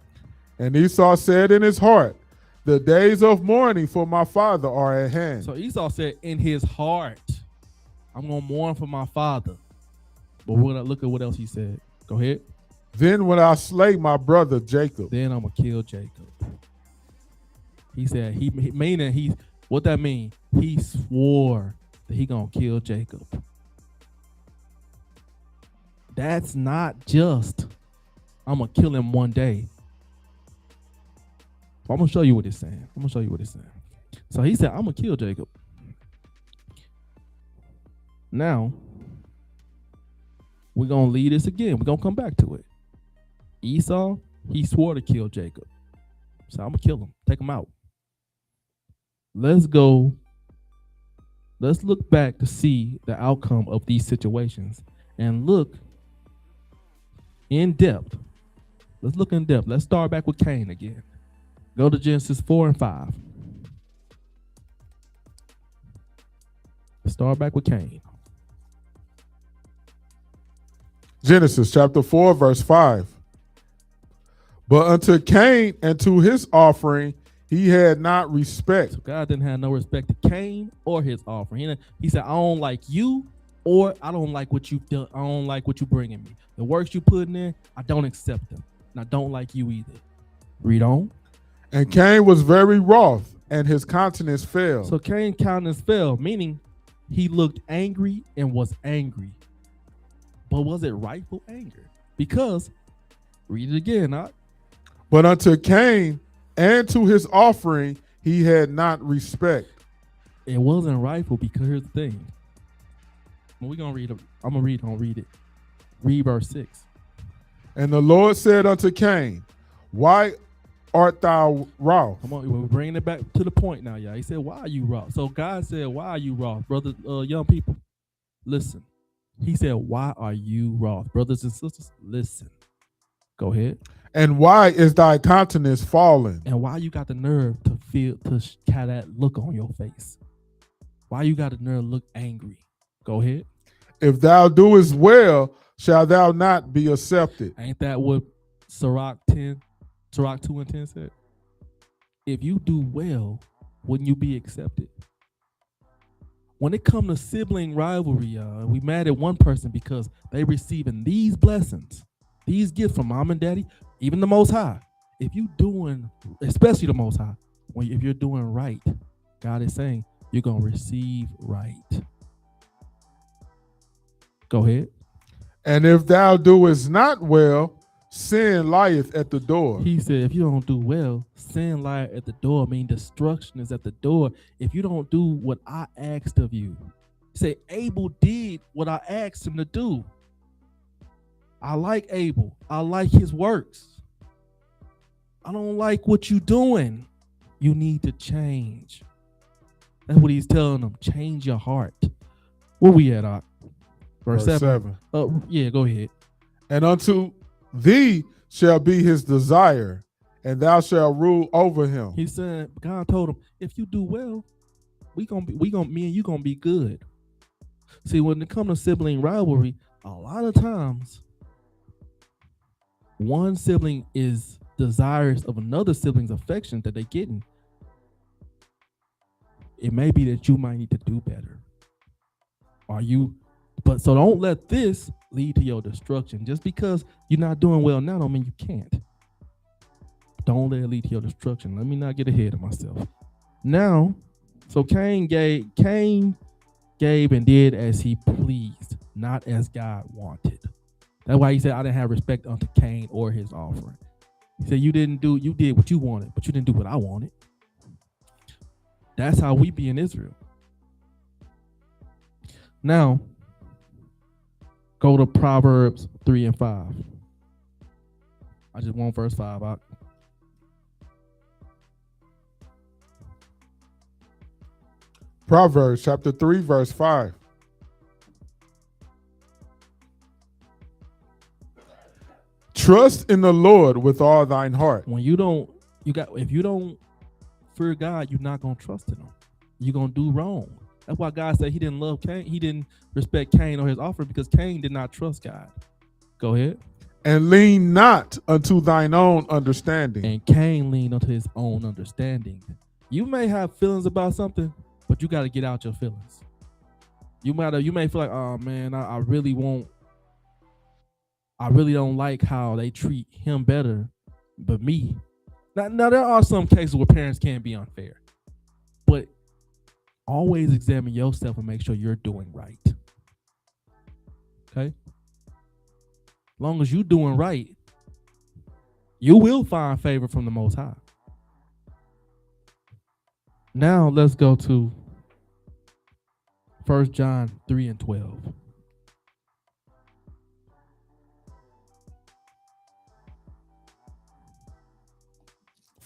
And Esau said in his heart, the days of mourning for my father are at hand. So Esau said in his heart, I'm going to mourn for my father. But we're going to look at what else he said. Go ahead. Then when I slay my brother Jacob. Then I'm going to kill Jacob. He said, what that mean? He swore that he going to kill Jacob. That's not just, I'm going to kill him one day. I'm going to show you what it's saying. So he said, I'm going to kill Jacob. Now, We're going to lead this again. We're going to come back to it. Esau, he swore to kill Jacob. So I'm going to kill him. Take him out. Let's go. Let's look back to see the outcome of these situations and look in depth. Let's look in depth. Let's start back with Cain again. Go to Genesis 4 and 5. Let's start back with Cain. Genesis chapter 4, verse 5. But unto Cain and to his offering he had not respect. So God didn't have no respect to Cain or his offering. He said, I don't like you, or I don't like what you've done. I don't like what you bringing me. The works you putting in, I don't accept them. And I don't like you either. Read on. And Cain was very wroth, and his countenance fell. So Cain's countenance fell, meaning he looked angry and was angry. But was it rightful anger? Because, read it again. But unto Cain and to his offering he had not respect. It wasn't rightful because here's the thing. We're going to read it. I'm going to read it. Read verse 6. And the Lord said unto Cain, why art thou wroth? Come on, we're bringing it back to the point now, y'all. He said, why are you wroth? So God said, why are you wroth? Brothers, young people, listen. He said, why are you wroth? Brothers and sisters, listen. Go ahead. And why is thy countenance fallen? And why you got the nerve to have that look on your face? Why you got the nerve to look angry? Go ahead. If thou doest well, shall thou not be accepted? Ain't that what Sirach 2 and 10 said? If you do well, wouldn't you be accepted? When it comes to sibling rivalry, we mad at one person because they receiving these blessings, these gifts from mom and daddy, even the Most High. If you doing, especially the Most High, if you're doing right, God is saying you're going to receive right. Go ahead. And if thou doest not well, sin lieth at the door. He said, if you don't do well, sin lieth at the door. I mean, destruction is at the door. If you don't do what I asked of you. Say, Abel did what I asked him to do. I like Abel. I like his works. I don't like what you're doing. You need to change. That's what he's telling them. Change your heart. Where we at, Verse 7. Yeah, go ahead. And unto thee shall be his desire, and thou shalt rule over him. He said, God told him, if you do well, me and you gonna be good. See, when it comes to sibling rivalry, a lot of times one sibling is desirous of another sibling's affection that they're getting. It may be that you might need to do better. But so don't let this lead to your destruction. Just because you're not doing well now don't mean you can't. Don't let it lead to your destruction. Let me not get ahead of myself. Now, so Cain gave and did as he pleased, not as God wanted. That's why he said, I didn't have respect unto Cain or his offering. He said, you did what you wanted, but you didn't do what I wanted. That's how we be in Israel. Now, go to Proverbs 3 and 5. I just want verse 5 out. Proverbs chapter 3, verse 5. Trust in the Lord with all thine heart. If you don't fear God, you're not gonna trust in him. You're gonna do wrong. That's why God said he didn't love Cain. He didn't respect Cain or his offering because Cain did not trust God. Go ahead. And lean not unto thine own understanding. And Cain leaned unto his own understanding. You may have feelings about something, but you got to get out your feelings. You may feel like, oh man, I really don't like how they treat him better, but me. Now there are some cases where parents can be unfair, but always examine yourself and make sure you're doing right. Okay? As long as you're doing right, you will find favor from the Most High. Now let's go to 1 John 3 and 12.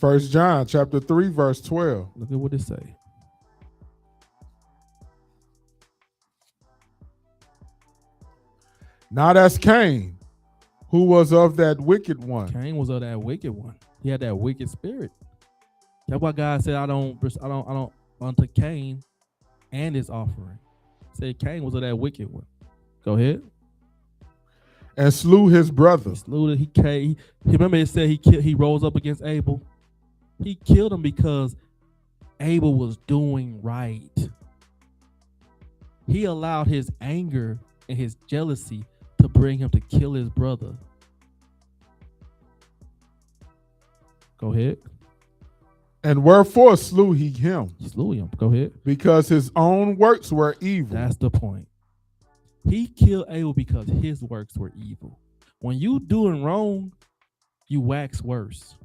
1 John chapter 3, verse 12. Look at what it say. Not as Cain, who was of that wicked one. Cain was of that wicked one. He had that wicked spirit. That's why God said, I don't unto Cain and his offering. Said Cain was of that wicked one. Go ahead. And slew his brother. He remember it said he rose up against Abel. He killed him because Abel was doing right. He allowed his anger and his jealousy to bring him to kill his brother. Go ahead. And wherefore slew he him? Slew him. Go ahead. Because his own works were evil. That's the point. He killed Abel because his works were evil. When you doing wrong, you wax worse.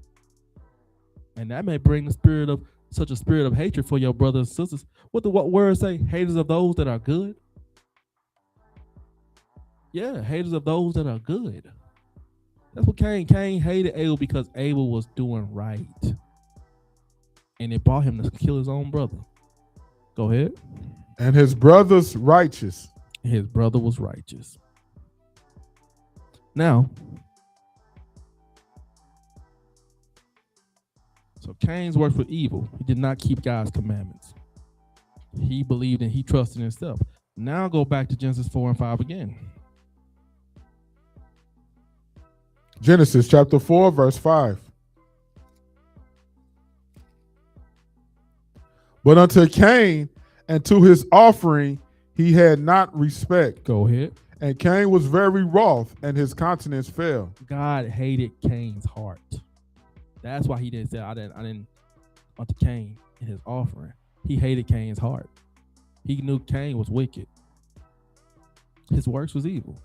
And that may bring such a spirit of hatred for your brothers and sisters. What words say? Haters of those that are good. Yeah, haters of those that are good. That's what Cain hated Abel because Abel was doing right. And it brought him to kill his own brother. Go ahead. And his brother's righteous. His brother was righteous. Now, so Cain's works were evil. He did not keep God's commandments. He believed and he trusted in himself. Now go back to Genesis 4 and 5 again. Genesis chapter 4, verse 5. But unto Cain and to his offering he had not respect. Go ahead. And Cain was very wroth, and his countenance fell. God hated Cain's heart. That's why he didn't say, I didn't unto Cain and his offering. He hated Cain's heart. He knew Cain was wicked. His works was evil.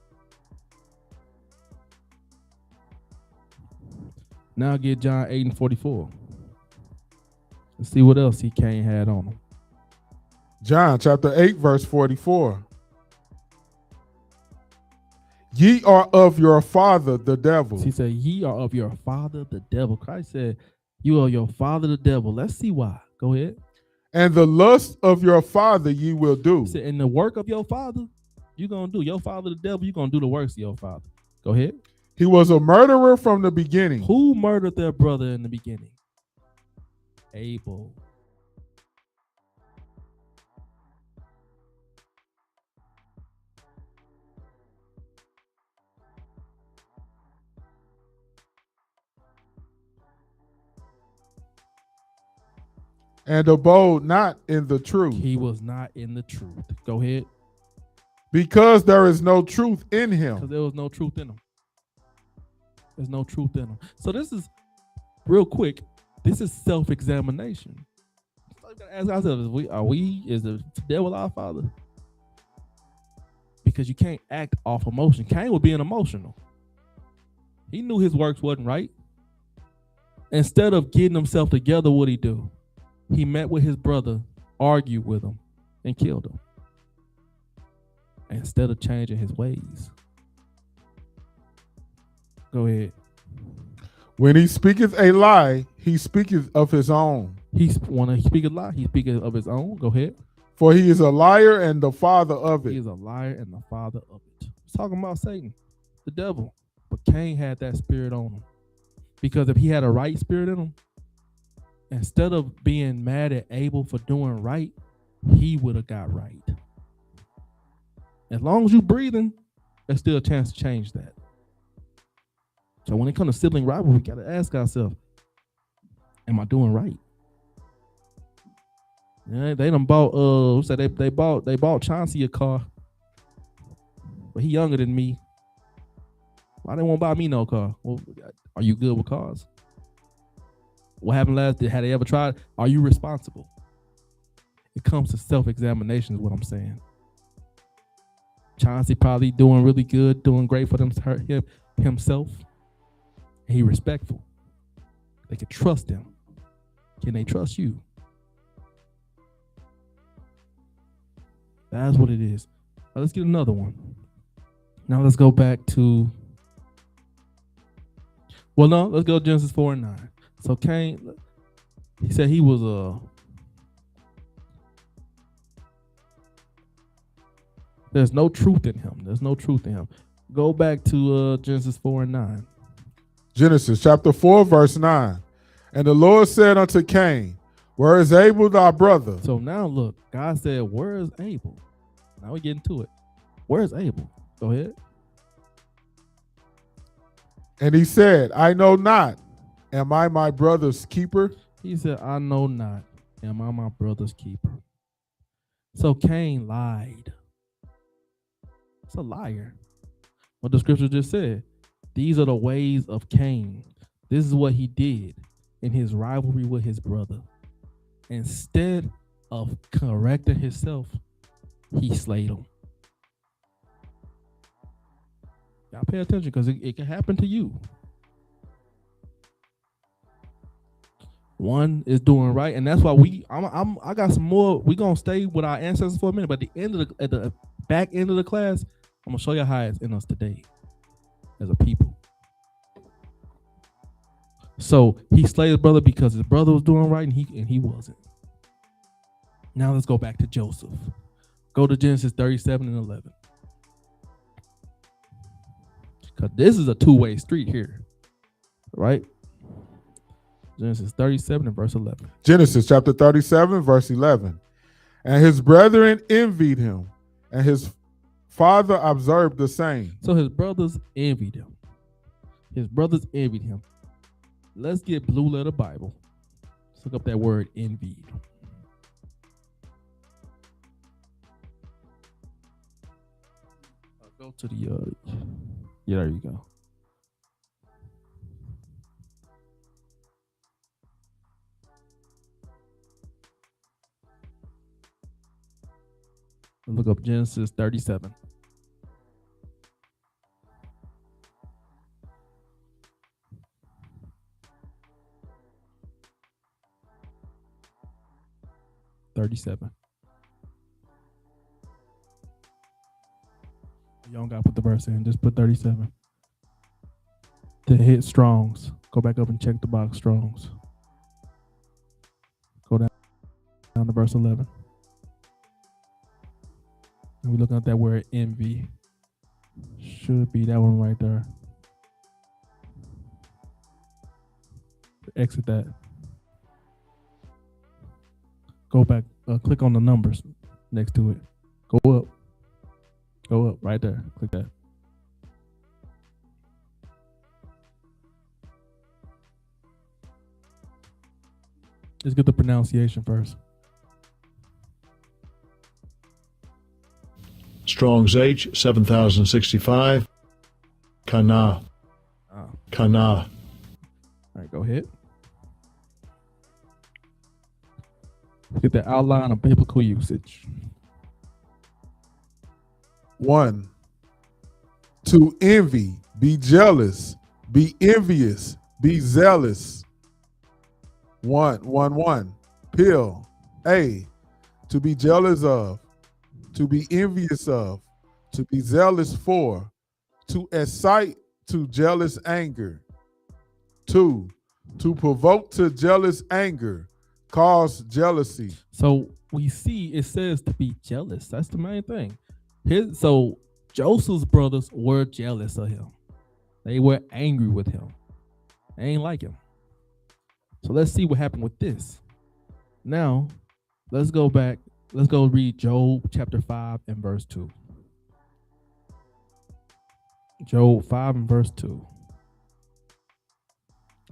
Now get John 8 and 44. Let's see what else Cain had on him. John chapter 8, verse 44. Ye are of your father, the devil. He said, ye are of your father, the devil. Christ said, you are your father, the devil. Let's see why. Go ahead. And the lust of your father ye will do. He said, and the work of your father, you're going to do. Your father, the devil, you're going to do the works of your father. Go ahead. He was a murderer from the beginning. Who murdered their brother in the beginning? Abel. And abode not in the truth. He was not in the truth. Go ahead. Because there is no truth in him. Because there was no truth in him. There's no truth in him. So this is, real quick, this is self-examination. So you gotta ask ourselves, is the devil our father? Because you can't act off emotion. Cain was being emotional. He knew his works wasn't right. Instead of getting himself together, what'd he do? He met with his brother, argued with him, and killed him. Instead of changing his ways. Go ahead. When he speaketh a lie, he speaketh of his own. When he speaketh a lie, he speaketh of his own. Go ahead. For he is a liar and the father of it. He is a liar and the father of it. It's talking about Satan, the devil. But Cain had that spirit on him. Because if he had a right spirit in him, instead of being mad at Abel for doing right, he would have got right. As long as you're breathing, there's still a chance to change that. So when it comes to sibling rivalry, we got to ask ourselves, am I doing right? Yeah, they done bought, they bought Chauncey a car, but he younger than me. Why they won't buy me no car? Well, are you good with cars? What happened last? Had they ever tried? Are you responsible? It comes to self-examination is what I'm saying. Chauncey probably doing really good, doing great for himself. He respectful. They can trust him. Can they trust you? That's what it is. Now let's get another one. Now let's go back to, let's go to Genesis 4 and 9. So Cain, He said he was there's no truth in him. There's no truth in him. Go back to Genesis 4 and 9. Genesis chapter 4, verse 9. And the Lord said unto Cain, where is Abel thy brother? So now look, God said, where is Abel? Now we get into it. Where is Abel? Go ahead. And he said, I know not. Am I my brother's keeper? He said, I know not. Am I my brother's keeper? So Cain lied. It's a liar. What the scripture just said. These are the ways of Cain. This is what he did in his rivalry with his brother. Instead of correcting himself, he slayed him. Y'all pay attention because it can happen to you. One is doing right, and that's why I got some more. We're gonna stay with our ancestors for a minute, but at the back end of the class, I'm gonna show you how it's in us today as a people. So he slayed his brother because his brother was doing right and he wasn't. Now let's go back to Joseph. Go to Genesis 37 and 11. Because this is a two-way street here, right? Genesis 37 and verse 11. Genesis chapter 37, verse 11. And his brethren envied him, and his father observed the same. So his brothers envied him. His brothers envied him. Let's get Blue Letter Bible. Let's look up that word envied. Go to the, yeah, there you go. Look up Genesis 37. You don't gotta put the verse in, just put 37. To hit Strong's. Go back up and check the box Strong's. Go down to verse 11. And we're looking at that word envy. Should be that one right there. Exit that. Go back, click on the numbers next to it. Go up. Go up right there. Click that. Let's get the pronunciation first. Strong's H 7065. Kana. Kana. All right, go ahead. Get the outline of biblical usage. 1. To envy, be jealous, be envious, be zealous. 1. Pill. A. To be jealous of, to be envious of, to be zealous for, to excite to jealous anger. 2. To provoke to jealous anger, cause jealousy. So we see it says to be jealous. That's the main thing. So Joseph's brothers were jealous of him. They were angry with him. They ain't like him. So let's see what happened with this. Now, let's go back. Let's go read Job chapter 5 and verse 2. Job 5 and verse 2.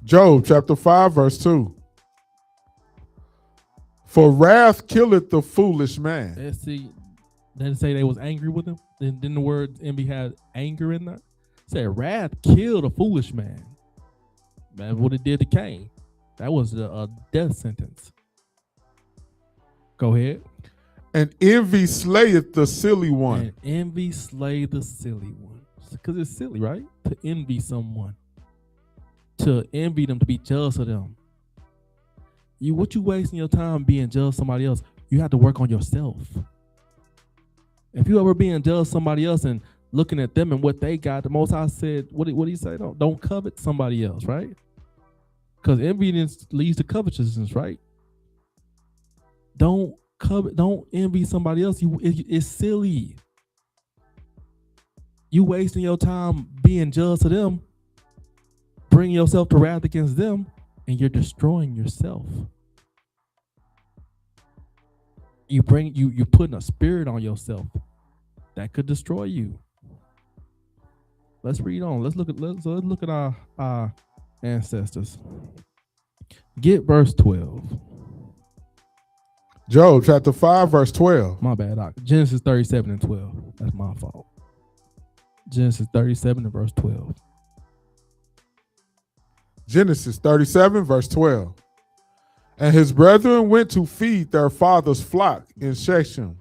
Job chapter 5 verse 2. For wrath killeth the foolish man. Let's see. Didn't say they was angry with him. Didn't the word envy had anger in there? It said wrath killed a foolish man. Man, what it did to Cain. That was a death sentence. Go ahead. And envy slayeth the silly one. And envy slay the silly one. Because it's silly, right? To envy someone. To envy them, to be jealous of them. What you wasting your time being jealous of somebody else? You have to work on yourself. If you ever being jealous of somebody else and looking at them and what they got, the Most High said, what did he say? Don't covet somebody else, right? Because enviness leads to covetousness, right? Don't envy somebody else. It's silly. You wasting your time being jealous of them, bringing yourself to wrath against them, and you're destroying yourself. You're putting a spirit on yourself that could destroy you. Let's read on. Let's look at our ancestors. Get verse 12. Job chapter 5, verse 12. My bad, Doc. Genesis 37 and 12. That's my fault. Genesis 37 and verse 12. Genesis 37, verse 12. And his brethren went to feed their father's flock in Shechem.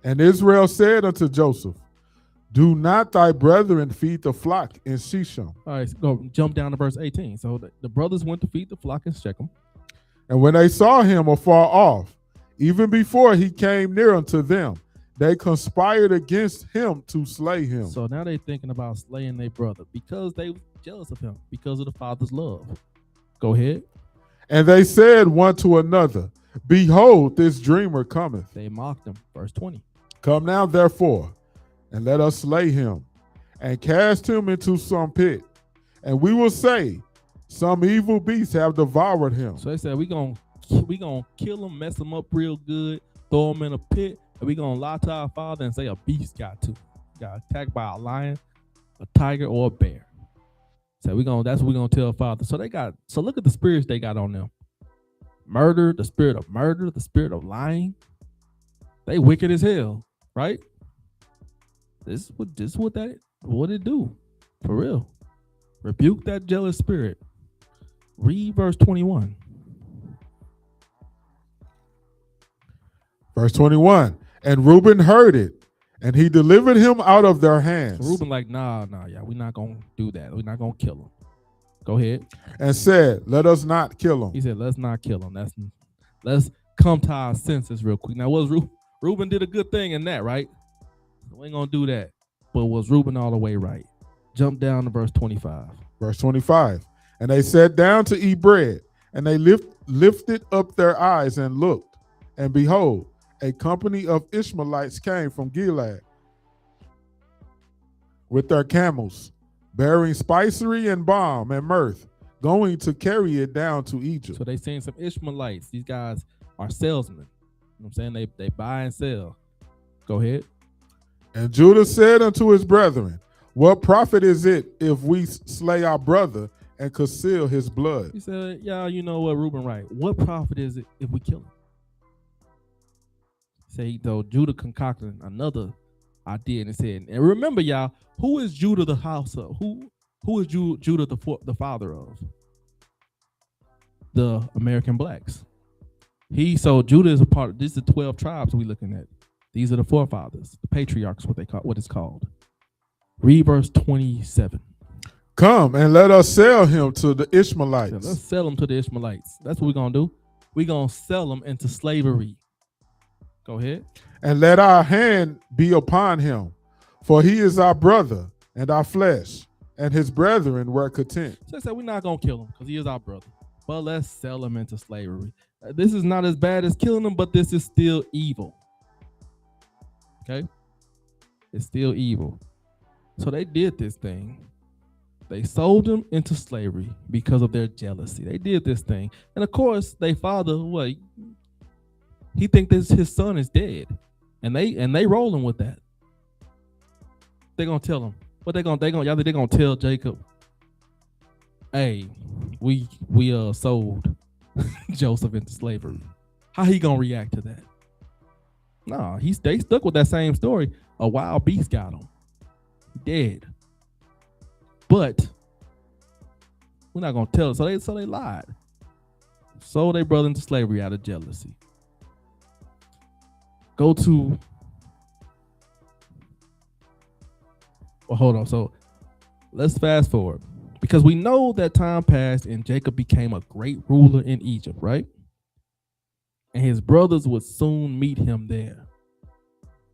And Israel said unto Joseph, do not thy brethren feed the flock in Shechem? All right, so go jump down to verse 18. So the brothers went to feed the flock in Shechem. And when they saw him afar off, even before he came near unto them, they conspired against him to slay him. So now they're thinking about slaying their brother because they were jealous of him, because of the father's love. Go ahead. And they said one to another, behold, this dreamer cometh. They mocked him. Verse 20. Come now, therefore, and let us slay him, and cast him into some pit. And we will say, some evil beasts have devoured him. So they said, we gonna kill him, mess him up real good, throw him in a pit, and we gonna lie to our father and say a beast got attacked by a lion, a tiger, or a bear. So that's what we're gonna tell father. So look at the spirits they got on them. Murder, the spirit of murder, the spirit of lying. They wicked as hell, right? This is what it do. For real. Rebuke that jealous spirit. Read verse 21. Verse 21. And Reuben heard it, and he delivered him out of their hands. So Reuben like, nah, yeah, we're not gonna do that. We're not gonna kill him. Go ahead. And said, let us not kill him. He said, let's not kill him. Let's come to our senses real quick. Now, Reuben did a good thing in that, right? We ain't gonna do that. But was Reuben all the way right? Jump down to verse 25. Verse 25. And they sat down to eat bread, and they lifted up their eyes and looked, and behold, a company of Ishmaelites came from Gilead with their camels, bearing spicery and balm and myrrh, going to carry it down to Egypt. So they seen some Ishmaelites. These guys are salesmen. You know what I'm saying? They buy and sell. Go ahead. And Judah said unto his brethren, what profit is it if we slay our brother and conceal his blood? He said, yeah, you know what, Reuben, right. What profit is it if we kill him? Say, though, Judah concocted another idea and said, and remember, y'all, who is Judah the house of? Who is Judah the father of? The American blacks. So Judah is a part of, this is the 12 tribes we're looking at. These are the forefathers, the patriarchs, what it's called. Read verse 27. Come and let us sell him to the Ishmaelites. So let's sell him to the Ishmaelites. That's what we're going to do. We're going to sell them into slavery. Go ahead. And let our hand be upon him, for he is our brother and our flesh, and his brethren were content. So they said, we're not going to kill him because he is our brother, but let's sell him into slavery. This is not as bad as killing him, but this is still evil. Okay? It's still evil. So they did this thing. They sold him into slavery because of their jealousy. They did this thing. And of course, their father, he think this his son is dead. And they rolling with that. They're gonna tell him. What they're gonna tell Jacob, hey, we sold Joseph into slavery. How he gonna react to that? No, they stuck with that same story. A wild beast got him. Dead. But we're not gonna tell it. So they lied. Sold their brother into slavery out of jealousy. Go to hold on. So let's fast forward. Because we know that time passed and Jacob became a great ruler in Egypt, right? And his brothers would soon meet him there.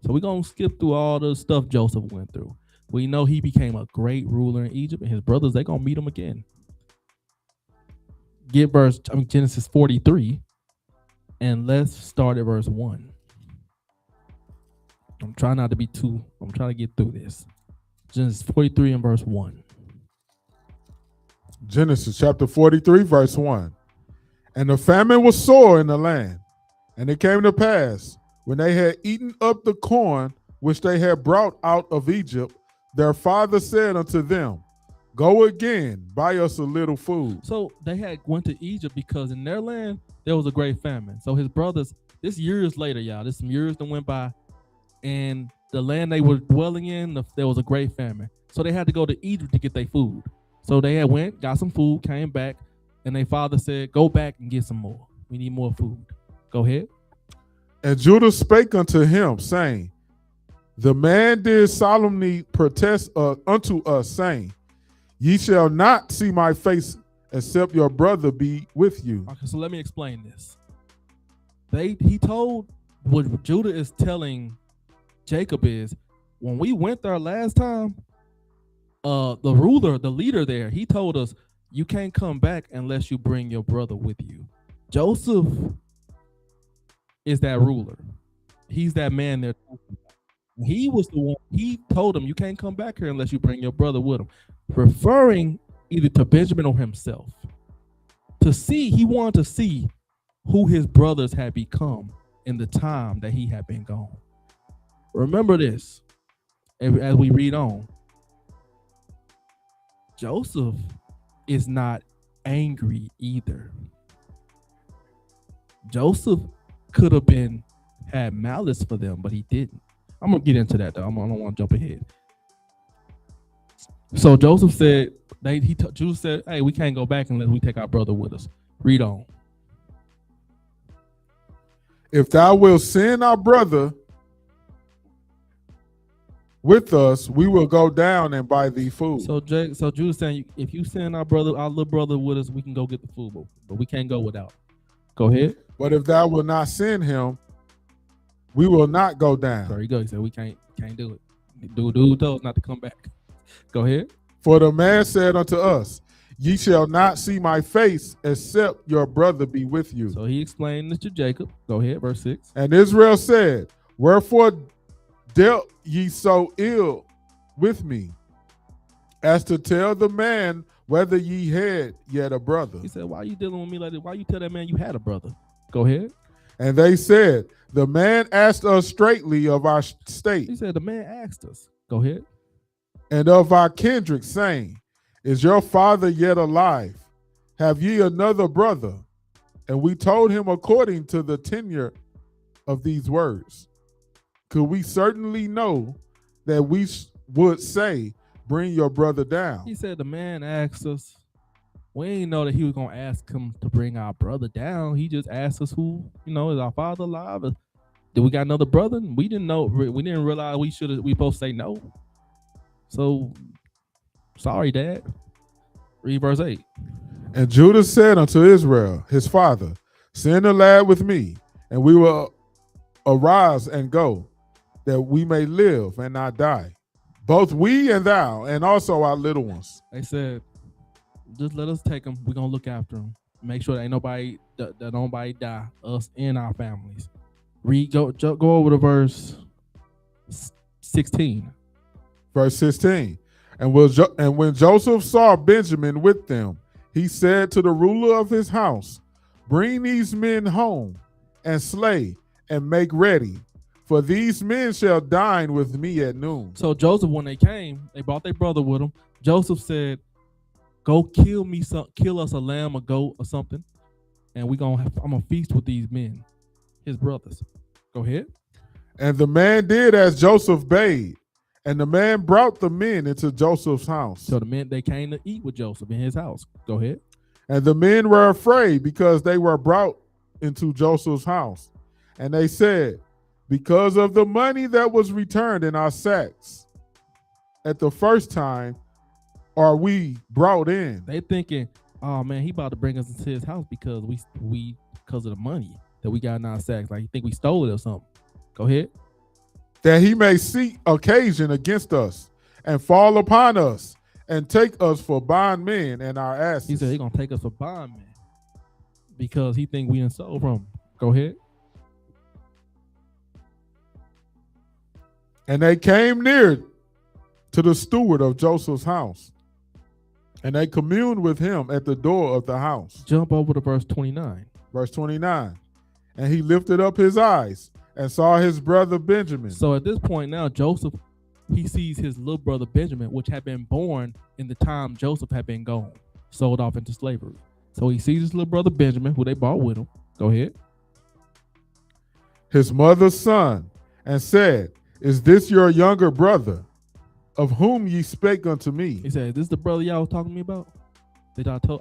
So we're going to skip through all the stuff Joseph went through. We know he became a great ruler in Egypt, and his brothers, they're going to meet him again. get Genesis 43, and let's start at verse 1. I'm trying not to be too. I'm trying to get through this. Genesis 43 and verse 1. Genesis chapter 43, verse 1. And the famine was sore in the land. And it came to pass, when they had eaten up the corn which they had brought out of Egypt, their father said unto them, Go again, buy us a little food. So they had went to Egypt because in their land there was a great famine. So his brothers, this years later, y'all, this some years that went by, and the land they were dwelling in, there was a great famine. So they had to go to Egypt to get their food. So they had went, got some food, came back, and their father said, Go back and get some more. We need more food. Go ahead. And Judah spake unto him, saying, The man did solemnly protest unto us, saying, Ye shall not see my face, except your brother be with you. Okay, so let me explain this. He told, what Judah is telling Jacob is, when we went there last time, the leader there, he told us, you can't come back unless you bring your brother with you. Joseph is that ruler. He's that man there. He was the one, he told him, you can't come back here unless you bring your brother with him, referring either to Benjamin or himself. He wanted to see who his brothers had become in the time that he had been gone. Remember this, as we read on. Joseph is not angry either. Joseph could have had malice for them, but he didn't. I'm gonna get into that though. I don't want to jump ahead. So Joseph said, Judah said, hey, we can't go back unless we take our brother with us. Read on. If thou wilt send our brother with us, we will go down and buy thee food. So Judah saying, if you send our little brother with us, we can go get the food, but we can't go without. Go ahead. But if thou wilt not send him, we will not go down. There you go. He said, we can't do it. Dude told us not to come back. Go ahead. For the man said unto us, Ye shall not see my face, except your brother be with you. So he explained this to Jacob. Go ahead, verse 6. And Israel said, Wherefore dealt ye so ill with me, as to tell the man whether ye had yet a brother? He said, why are you dealing with me like this? Why you tell that man you had a brother? Go ahead. And they said, The man asked us straightly of our state. He said, the man asked us. Go ahead. And of our kindred, saying, Is your father yet alive? Have ye another brother? And we told him according to the tenure of these words. Could we certainly know that we would say, Bring your brother down? He said, the man asked us. We didn't know that he was going to ask him to bring our brother down. He just asked us who, is our father alive? Did we got another brother? We didn't know. We didn't realize we both say no. So, sorry, Dad. Read verse 8. And Judah said unto Israel, his father, Send a lad with me, and we will arise and go, that we may live and not die, both we and thou, and also our little ones. They said, just let us take them. We're going to look after them. Make sure that ain't nobody, that nobody die, us and our families. Go over to verse 16. Verse 16. And when Joseph saw Benjamin with them, he said to the ruler of his house, Bring these men home and slay and make ready, for these men shall dine with me at noon. So Joseph, when they came, they brought their brother with them. Joseph said, Go kill us a lamb, a goat, or something, and I'm gonna feast with these men, his brothers. Go ahead. And the man did as Joseph bade, and the man brought the men into Joseph's house. So the men, they came to eat with Joseph in his house. Go ahead. And the men were afraid because they were brought into Joseph's house. And they said, Because of the money that was returned in our sacks at the first time, are we brought in? They thinking, oh man, he about to bring us into his house because because of the money that we got in our sacks. Like, you think we stole it or something. Go ahead. That he may seek occasion against us and fall upon us and take us for bondmen and our asses. He said he's going to take us for bondmen. Because he think we done sold from him. Go ahead. And they came near to the steward of Joseph's house, and they communed with him at the door of the house. Jump over to verse 29. Verse 29. And he lifted up his eyes and saw his brother Benjamin. So at this point now, Joseph, he sees his little brother Benjamin, which had been born in the time Joseph had been gone, sold off into slavery. So he sees his little brother Benjamin, who they brought with him. Go ahead. His mother's son, and said, Is this your younger brother, of whom ye spake unto me? He said, Is this the brother y'all was talking to me about?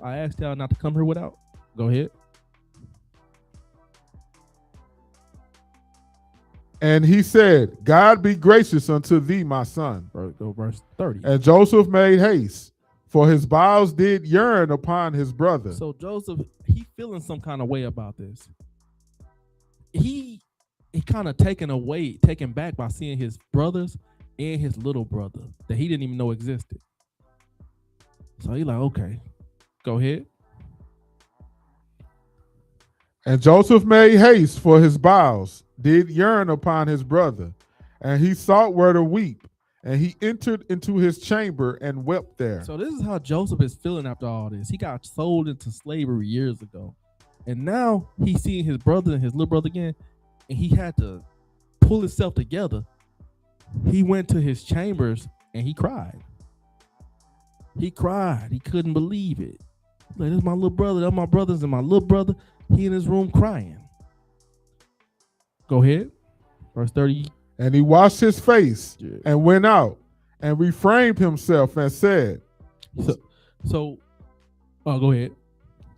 I asked y'all not to come here without? Go ahead. And he said, God be gracious unto thee, my son. Go verse 30. And Joseph made haste, for his bowels did yearn upon his brother. So Joseph, he feeling some kind of way about this. He kind of taken back by seeing his brothers and his little brother that he didn't even know existed. So he like, okay, go ahead. And Joseph made haste, for his bowels did yearn upon his brother, and he sought where to weep, and he entered into his chamber and wept there. So this is how Joseph is feeling after all this. He got sold into slavery years ago, and now he's seeing his brother and his little brother again, and he had to pull himself together. He went to his chambers and he cried. He cried. He couldn't believe it. Like, this is my little brother. That's my brothers and my little brother. He in his room crying. Go ahead. Verse 30. And he washed his face and went out and refrained himself and said, So go ahead.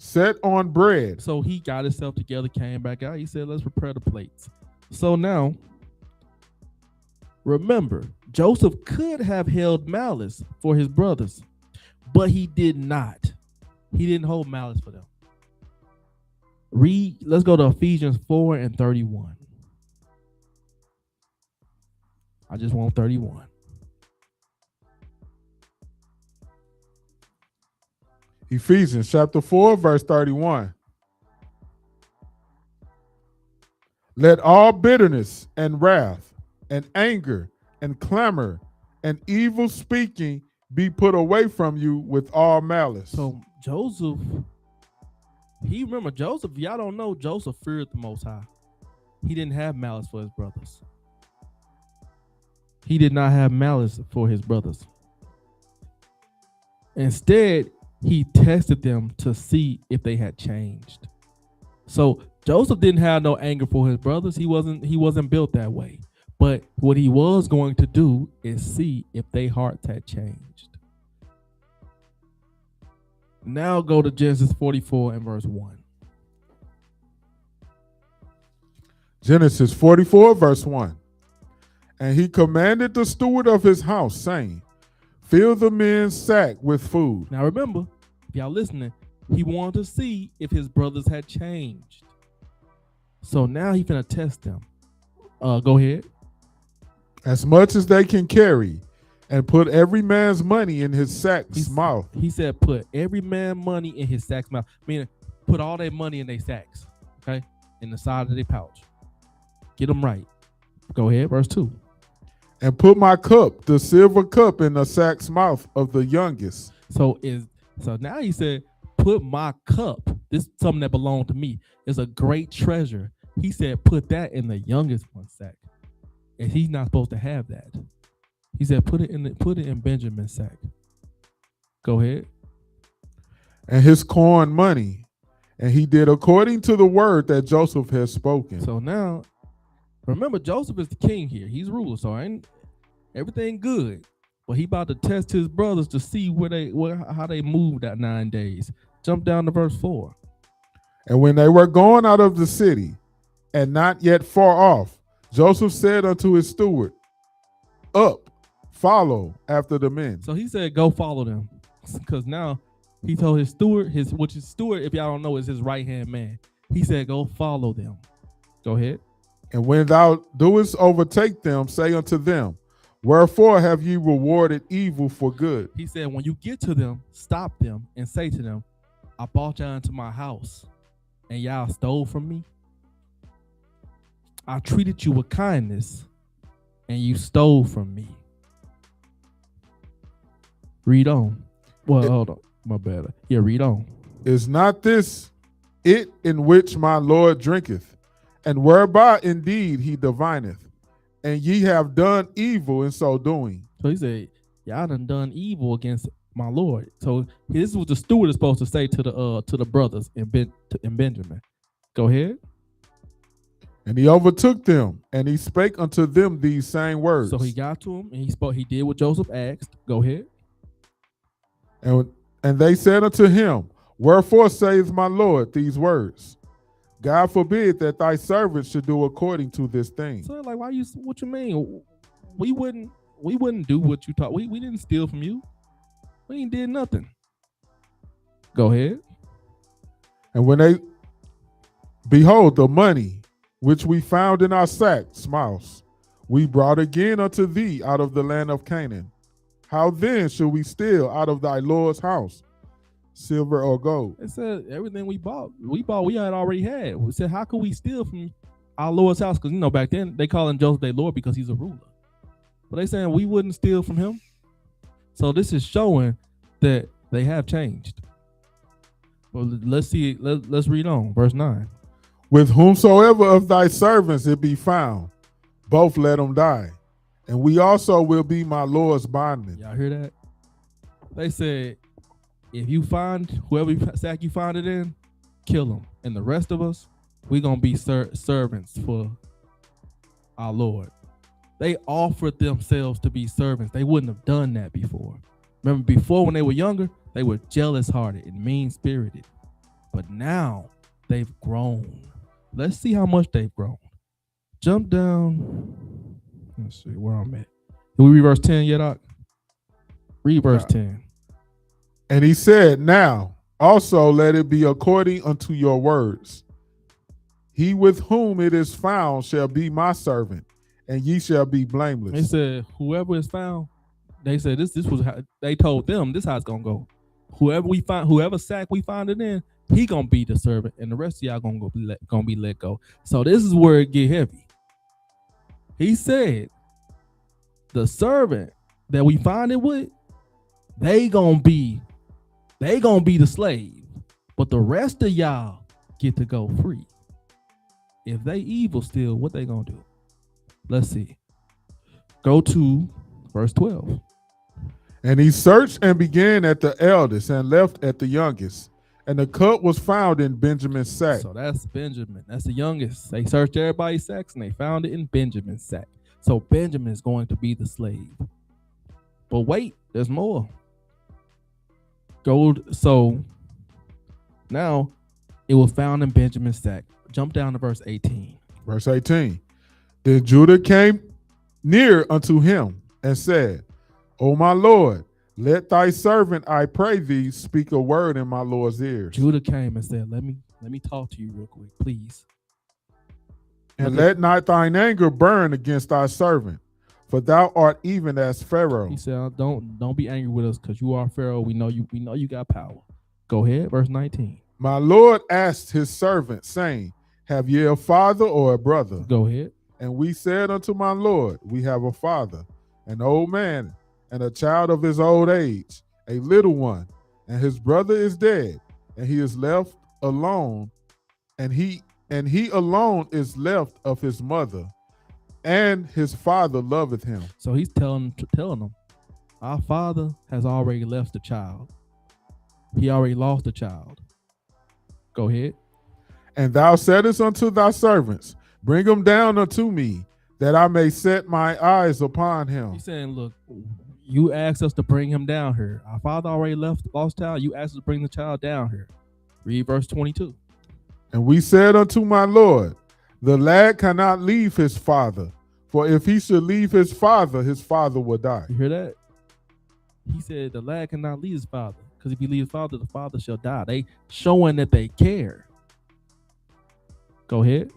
Set on bread. So he got himself together, came back out. He said, let's prepare the plates. So now, remember, Joseph could have held malice for his brothers, but he did not. He didn't hold malice for them. Let's go to Ephesians 4 and 31. I just want 31. Ephesians chapter 4, verse 31. Let all bitterness and wrath and anger and clamor and evil speaking be put away from you with all malice. So Joseph, Joseph, y'all don't know, Joseph feared the Most High. He didn't have malice for his brothers. He did not have malice for his brothers. Instead, he tested them to see if they had changed. So Joseph didn't have no anger for his brothers. He wasn't built that way. But what he was going to do is see if their hearts had changed. Now go to Genesis 44 and verse 1. Genesis 44, verse 1. And he commanded the steward of his house, saying, Fill the men's sack with food. Now remember, if y'all listening, he wanted to see if his brothers had changed. So now he finna test them. Go ahead. As much as they can carry, and put every man's money in his sack's mouth. He said, put every man money in his sack's mouth. Meaning, put all their money in their sacks, okay? In the side of their pouch. Get them right. Go ahead, verse 2. And put my cup, the silver cup, in the sack's mouth of the youngest. So now he said, put my cup. This is something that belonged to me. It's a great treasure. He said, put that in the youngest one's sack. And he's not supposed to have that. He said, put it in Benjamin's sack. Go ahead. And his corn money. And he did according to the word that Joseph had spoken. So now, remember, Joseph is the king here. He's ruler, so ain't everything good. But he about to test his brothers to see how they moved that 9 days. Jump down to verse 4. And when they were going out of the city, and not yet far off, Joseph said unto his steward, Up, follow after the men. So he said, go follow them. Because now he told his steward, which is steward, if y'all don't know, is his right-hand man. He said, go follow them. Go ahead. And when thou doest overtake them, say unto them, Wherefore have ye rewarded evil for good? He said, when you get to them, stop them and say to them, I brought y'all into my house. and y'all stole from me. I treated you with kindness, and you stole from me. Read on. Well, hold on. My bad. Yeah, read on. Is not this it in which my Lord drinketh, and whereby indeed he divineth? And ye have done evil in so doing. So he said, y'all done evil against my Lord. So this is what the steward is supposed to say to the brothers in Benjamin. Go ahead. And he overtook them, and he spake unto them these same words. So he got to him, and he spoke. He did what Joseph asked. Go ahead. And they said unto him, wherefore saith my Lord these words? God forbid that thy servants should do according to this thing. So like, why you? What you mean? We wouldn't do what you taught. We didn't steal from you. We ain't did nothing. Go ahead. And when they behold the money which we found in our sacks, mouse, we brought again unto thee out of the land of Canaan. How then should we steal out of thy Lord's house, silver or gold? It said everything we had already had. We said, how could we steal from our Lord's house? Because back then they calling Joseph their Lord because he's a ruler. But they saying we wouldn't steal from him. So this is showing that they have changed. Well, let's see. Let's read on. Verse 9. With whomsoever of thy servants it be found, both let them die. And we also will be my Lord's bondmen. Y'all hear that? They said, if you find whoever sack you find it in, kill them. And the rest of us, we're going to be servants for our Lord. They offered themselves to be servants. They wouldn't have done that before. Remember, before when they were younger, they were jealous-hearted and mean-spirited. But now they've grown. Let's see how much they've grown. Jump down. Let's see where I'm at. Did we read verse 10 yet, Doc? Read verse 10. And he said, now also let it be according unto your words. He with whom it is found shall be my servant, and ye shall be blameless. They said, whoever is found, they said this was how they told them this how it's gonna go. Whoever sack we find it in, he gonna be the servant, and the rest of y'all gonna be let go. So this is where it get heavy. He said, the servant that we find it with, they gonna be the slave, but the rest of y'all get to go free. If they evil still, what they gonna do? Let's see. Go to verse 12. And he searched and began at the eldest and left at the youngest. And the cup was found in Benjamin's sack. So that's Benjamin. That's the youngest. They searched everybody's sacks and they found it in Benjamin's sack. So Benjamin is going to be the slave. But wait, there's more. So now it was found in Benjamin's sack. Jump down to verse 18. Verse 18. Then Judah came near unto him and said, O my Lord, let thy servant, I pray thee, speak a word in my Lord's ears. Judah came and said, let me talk to you real quick, please. And let not thine anger burn against thy servant, for thou art even as Pharaoh. He said, don't be angry with us, because you are Pharaoh. We know you got power. Go ahead, verse 19. My Lord asked his servant, saying, have ye a father or a brother? Go ahead. And we said unto my Lord, we have a father, an old man, and a child of his old age, a little one, and his brother is dead, and he is left alone, and he alone is left of his mother, and his father loveth him. So he's telling them, our father has already left the child. He already lost the child. Go ahead. And thou saidest unto thy servants, bring him down unto me, that I may set my eyes upon him. He's saying, look, you asked us to bring him down here. Our father already lost child. You asked us to bring the child down here. Read verse 22. And we said unto my Lord, the lad cannot leave his father, for if he should leave his father will die. You hear that? He said the lad cannot leave his father, because if he leaves his father, the father shall die. They showing that they care. Go ahead.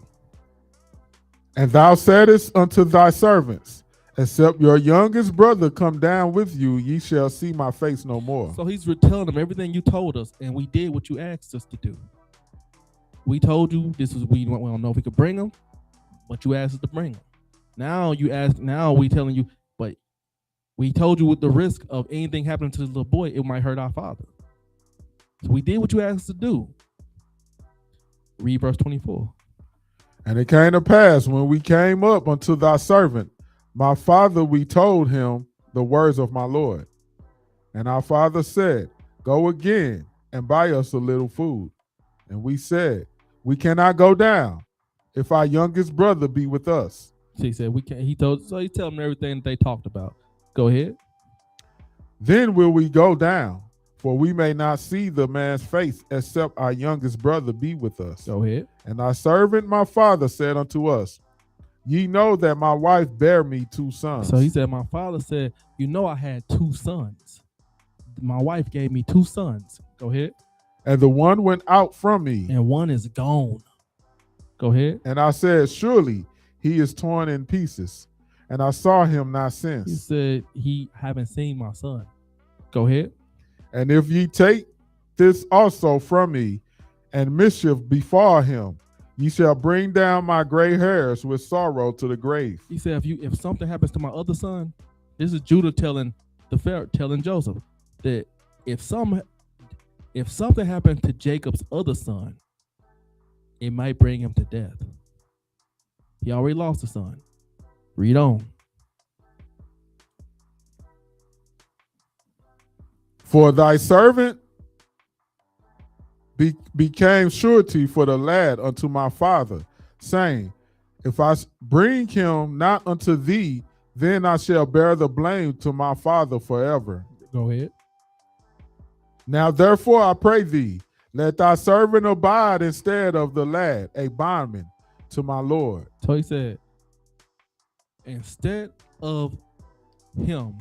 And thou saidest unto thy servants, except your youngest brother come down with you, ye shall see my face no more. So he's telling them everything you told us, and we did what you asked us to do. We told you this is we don't know if we could bring them, but you asked us to bring them. Now we telling you, but we told you with the risk of anything happening to the little boy, it might hurt our father. So we did what you asked us to do. Read verse 24. And it came to pass when we came up unto thy servant, my father, we told him the words of my Lord. And our father said, go again and buy us a little food. And we said, we cannot go down if our youngest brother be with us. So he said, we can't. He told them everything that they talked about. Go ahead. Then will we go down, for we may not see the man's face, except our youngest brother be with us. Go ahead. And our servant, my father, said unto us, ye know that my wife bare me 2 sons. So he said, my father said, you know I had 2 sons. My wife gave me 2 sons. Go ahead. And the one went out from me. And one is gone. Go ahead. And I said, surely he is torn in pieces. And I saw him not since. He said, he haven't seen my son. Go ahead. And if ye take this also from me, and mischief befall him, ye shall bring down my gray hairs with sorrow to the grave. He said, if something happens to my other son, this is Judah telling Joseph that if something happened to Jacob's other son, it might bring him to death. He already lost a son. Read on. For thy servant became surety for the lad unto my father, saying, if I bring him not unto thee, then I shall bear the blame to my father forever. Go ahead. Now therefore I pray thee, let thy servant abide instead of the lad, a bondman to my Lord. So he said, instead of him,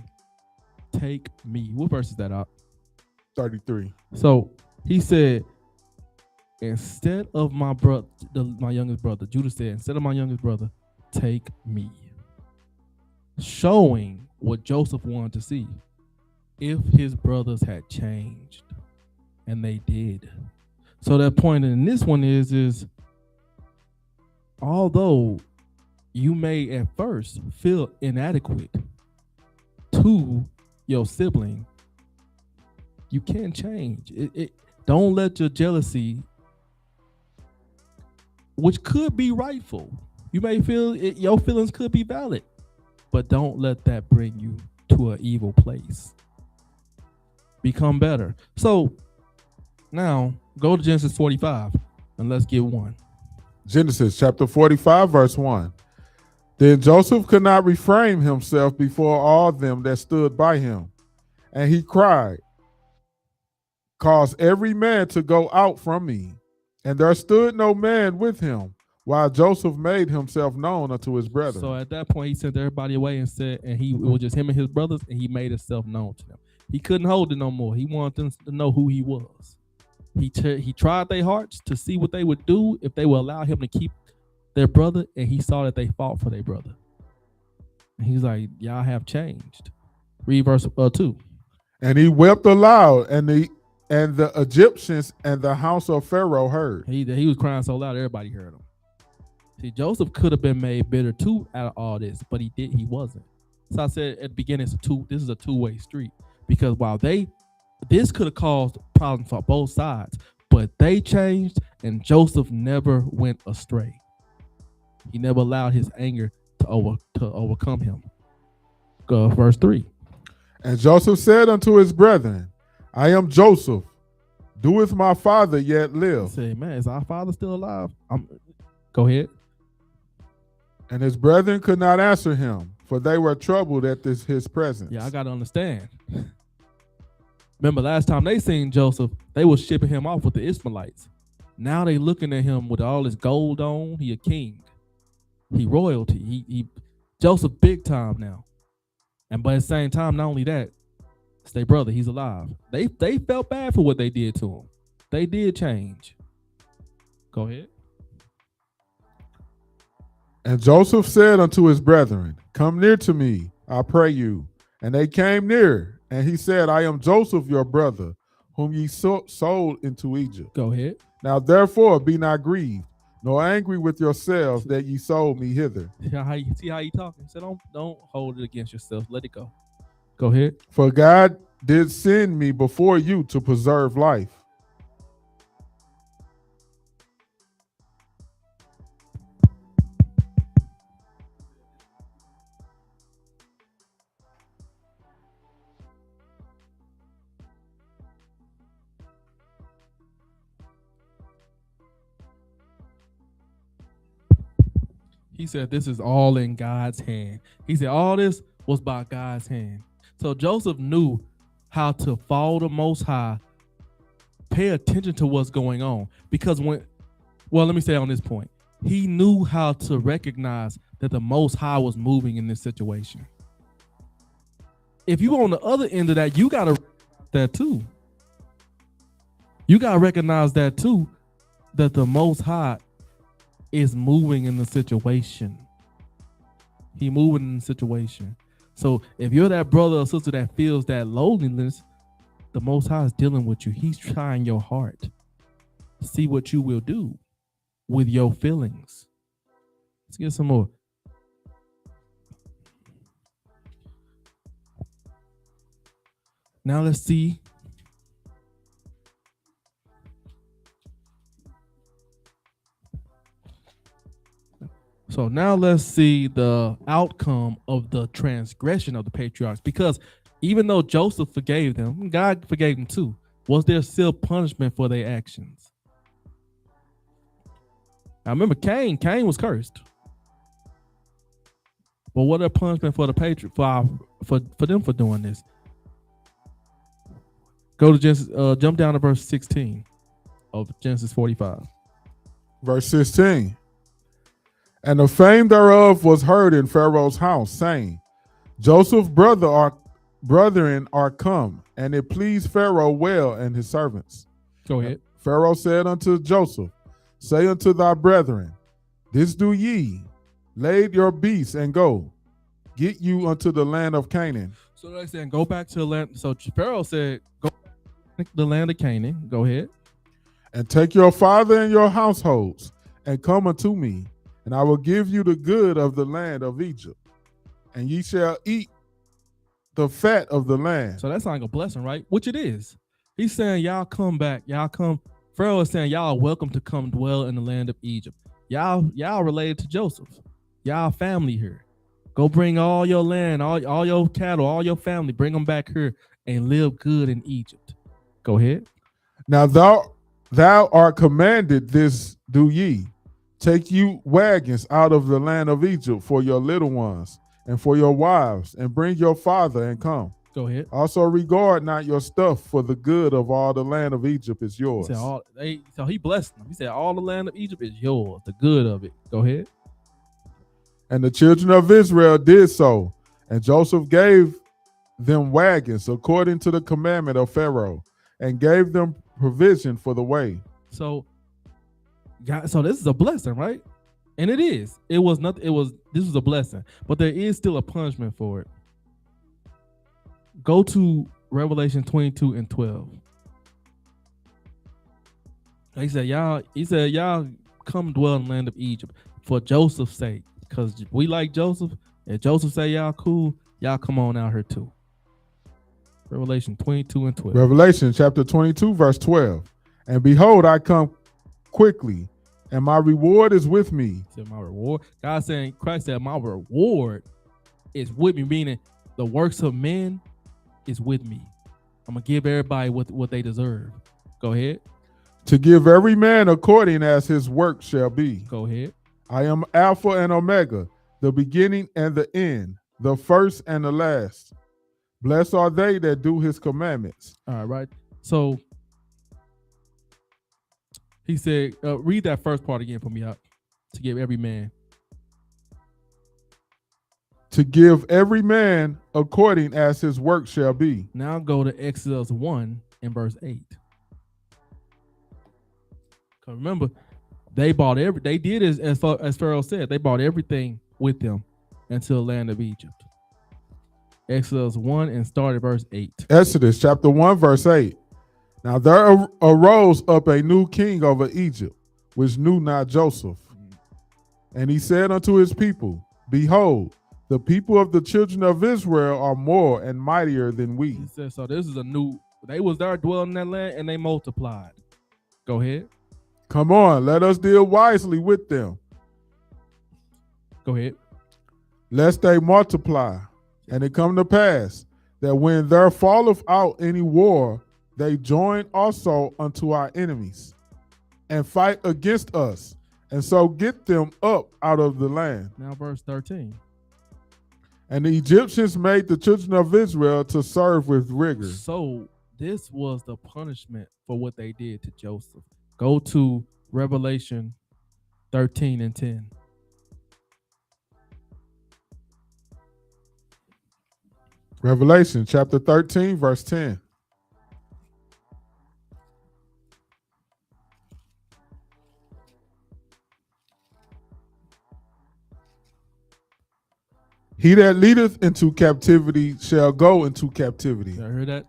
take me. What verse is that up? 33. So he said, instead of my brother, my youngest brother, Judah said, instead of my youngest brother, take me. Showing what Joseph wanted to see. If his brothers had changed, and they did. So that point in this one is although you may at first feel inadequate to your sibling, you can change. Don't let your jealousy, which could be rightful, you may feel your feelings could be valid, but don't let that bring you to an evil place. Become better. So now go to Genesis 45 and let's get one. Genesis chapter 45, verse 1. Then Joseph could not refrain himself before all them that stood by him. And he cried, cause every man to go out from me. And there stood no man with him, while Joseph made himself known unto his brethren. So at that point, he sent everybody away and said, and it was just him and his brothers, and he made himself known to them. He couldn't hold it no more. He wanted them to know who he was. He tried their hearts to see what they would do if they would allow him to keep their brother, and he saw that they fought for their brother. And he's like, y'all have changed. Read verse 2. And he wept aloud, and the Egyptians and the house of Pharaoh heard. He was crying so loud, everybody heard him. See, Joseph could have been made bitter too out of all this, but he wasn't. So I said at the beginning, this is a two-way street. Because while this could have caused problems for both sides, but they changed, and Joseph never went astray. He never allowed his anger to overcome him. Verse 3. And Joseph said unto his brethren, I am Joseph. Doeth my father yet live? He said, man, is our father still alive? Go ahead. And his brethren could not answer him, for they were troubled at his presence. Yeah, I got to understand. Remember last time they seen Joseph, they was shipping him off with the Ishmaelites. Now they looking at him with all his gold on. He a king. He royalty. He Joseph big time now. And but at the same time, not only that, it's their brother. He's alive. They felt bad for what they did to him. They did change. Go ahead. And Joseph said unto his brethren, come near to me, I pray you. And they came near. And he said, I am Joseph, your brother, whom ye sold into Egypt. Go ahead. Now therefore be not grieved, nor angry with yourselves that ye sold me hither. See how you talking? So don't hold it against yourself. Let it go. Go ahead. For God did send me before you to preserve life. He said this is all in God's hand. He said all this was by God's hand. So Joseph knew how to follow the Most High, pay attention to what's going on. Because let me say on this point, he knew how to recognize that the Most High was moving in this situation. If you on the other end of that, you got to that too. You got to recognize that too, that the Most High is moving in the situation. He moving in the situation. So if you're that brother or sister that feels that loneliness, the Most High is dealing with you. He's trying your heart. See what you will do with your feelings. Let's get some more. Now let's see. So now let's see the outcome of the transgression of the patriarchs. Because even though Joseph forgave them, God forgave them too. Was there still punishment for their actions? Now remember, Cain was cursed. But what a punishment for the patriarch for them for doing this? Go to Genesis, jump down to verse 16 of Genesis 45. Verse 16. And the fame thereof was heard in Pharaoh's house, saying, Joseph's brethren are come, and it pleased Pharaoh well and his servants. Go ahead. Pharaoh said unto Joseph, say unto thy brethren, this do ye, lade your beasts and go, get you unto the land of Canaan. So they're saying, go back to the land. So Pharaoh said, go back to the land of Canaan. Go ahead. And take your father and your households, and come unto me, and I will give you the good of the land of Egypt, and ye shall eat the fat of the land. So that's like a blessing, right? Which it is. He's saying, y'all come back. Y'all come. Pharaoh is saying, y'all are welcome to come dwell in the land of Egypt. Y'all related to Joseph. Y'all family here. Go bring all your land, all your cattle, all your family. Bring them back here and live good in Egypt. Go ahead. Now thou art commanded, this do ye. Take you wagons out of the land of Egypt for your little ones and for your wives, and bring your father and come. Go ahead. Also regard not your stuff, for the good of all the land of Egypt is yours. So he blessed them. He said, all the land of Egypt is yours, the good of it. Go ahead. And the children of Israel did so, and Joseph gave them wagons according to the commandment of Pharaoh, and gave them provision for the way. So this is a blessing, right? And it is. This was a blessing, but there is still a punishment for it. Go to Revelation 22 and 12. He said, y'all come dwell in the land of Egypt for Joseph's sake. Because we like Joseph. And Joseph say y'all cool, y'all come on out here too. Revelation 22 and 12. Revelation chapter 22, verse 12. And behold, I come quickly, and my reward is with me. Said my reward. God saying, Christ said, my reward is with me, meaning the works of men is with me. I'm gonna give everybody what they deserve. Go ahead. To give every man according as his work shall be. Go ahead. I am Alpha and Omega, the beginning and the end, the first and the last. Blessed are they that do his commandments. All right. So he said, read that first part again for me out. To give every man. To give every man according as his work shall be. Now go to Exodus 1 and verse 8. Because remember, they did as Pharaoh said, they bought everything with them into the land of Egypt. Exodus 1 and start at verse 8. Exodus chapter 1, verse 8. Now there arose up a new king over Egypt, which knew not Joseph. And he said unto his people, Behold, the people of the children of Israel are more and mightier than we. He said, so this is a new, they was there dwelling in that land and they multiplied. Go ahead. Come on, let us deal wisely with them, Go ahead. lest they multiply. And it come to pass that when there falleth out any war, they join also unto our enemies and fight against us, and so get them up out of the land. Now verse 13. And the Egyptians made the children of Israel to serve with rigor. So this was the punishment for what they did to Joseph. Go to Revelation 13 and 10. Revelation chapter 13, verse 10. He that leadeth into captivity shall go into captivity. You heard that?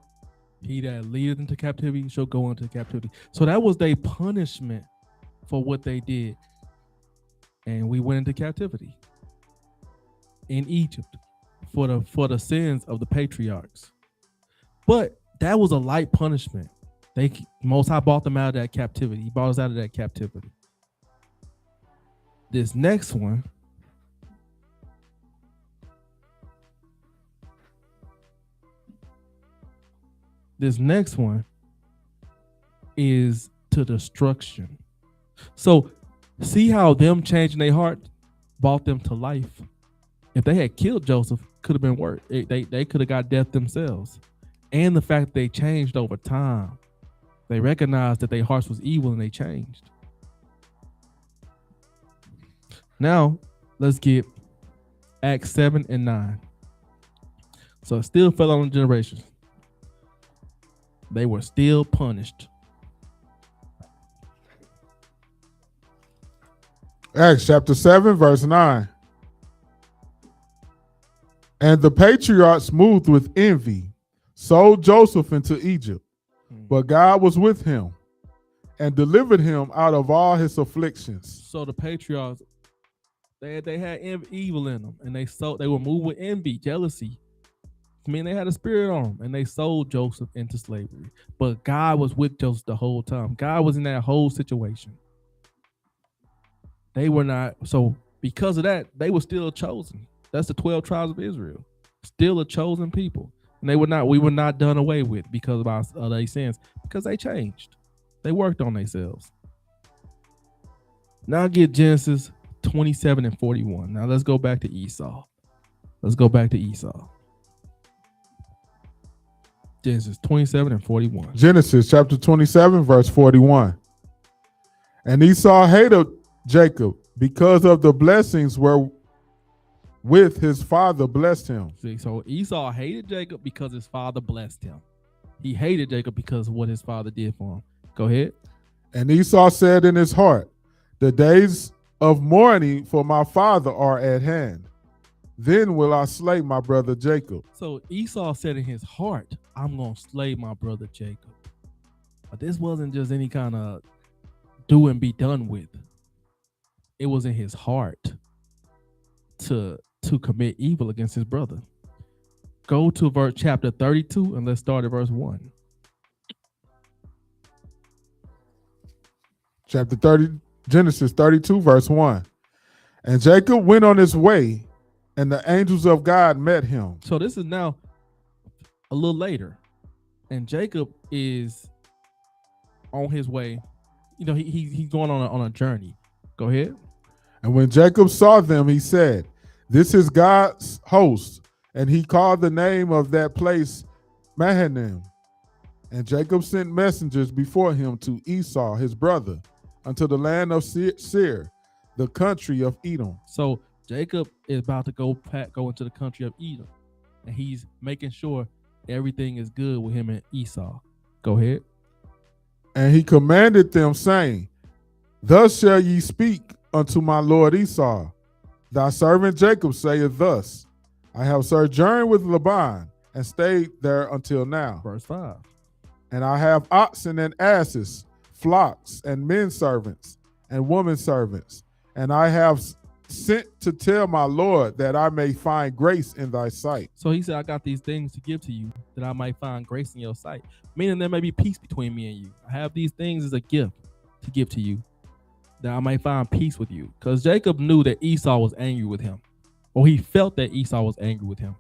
He that leadeth into captivity shall go into captivity. So that was their punishment for what they did. And we went into captivity in Egypt for the sins of the patriarchs. But that was a light punishment. Most High brought them out of that captivity. He brought us out of that captivity. This next one, is to destruction. So see how them changing their heart brought them to life. If they had killed Joseph, could have been worse. They could have got death themselves. And the fact that they changed over time. They recognized that their hearts was evil and they changed. Now, let's get Acts 7 and 9. So it still fell on the generations. They were still punished. Acts chapter 7, verse 9. And the patriarchs moved with envy, sold Joseph into Egypt, but God was with him and delivered him out of all his afflictions. So the patriarchs, they had evil in them, and they were moved with envy, jealousy. I mean, they had a spirit on them, and they sold Joseph into slavery. But God was with Joseph the whole time. God was in that whole situation. They were not, so because of that, they were still chosen. That's the 12 tribes of Israel. Still a chosen people. And we were not done away with because of their sins, because they changed. They worked on themselves. Now get Genesis 27 and 41. Now let's go back to Esau. Genesis 27 and 41. Genesis chapter 27, verse 41. And Esau hated Jacob because of the blessings wherewith his father blessed him. See, so Esau hated Jacob because his father blessed him. He hated Jacob because of what his father did for him. Go ahead. And Esau said in his heart, the days of mourning for my father are at hand. Then will I slay my brother Jacob. So Esau said in his heart, I'm going to slay my brother Jacob. But this wasn't just any kind of do and be done with. It was in his heart to commit evil against his brother. Go to chapter 32 and let's start at verse 1. Chapter 30, Genesis 32, verse 1. And Jacob went on his way, and the angels of God met him. So this is now a little later, and Jacob is on his way. You know, he's going on a journey. Go ahead. And when Jacob saw them, he said, this is God's host. And he called the name of that place Mahanaim. And Jacob sent messengers before him to Esau, his brother, unto the land of Seir, the country of Edom. So Jacob is about to go into the country of Edom, and he's making sure everything is good with him and Esau. Go ahead. And he commanded them, saying, thus shall ye speak unto my lord Esau. Thy servant Jacob saith thus, I have sojourned with Laban and stayed there until now. Verse 5. And I have oxen and asses, flocks and men servants and women servants. And I have sent to tell my Lord that I may find grace in thy sight. So he said, I got these things to give to you that I might find grace in your sight. Meaning there may be peace between me and you. I have these things as a gift to give to you that I might find peace with you. Because Jacob knew that Esau was angry with him. Or he felt that Esau was angry with him.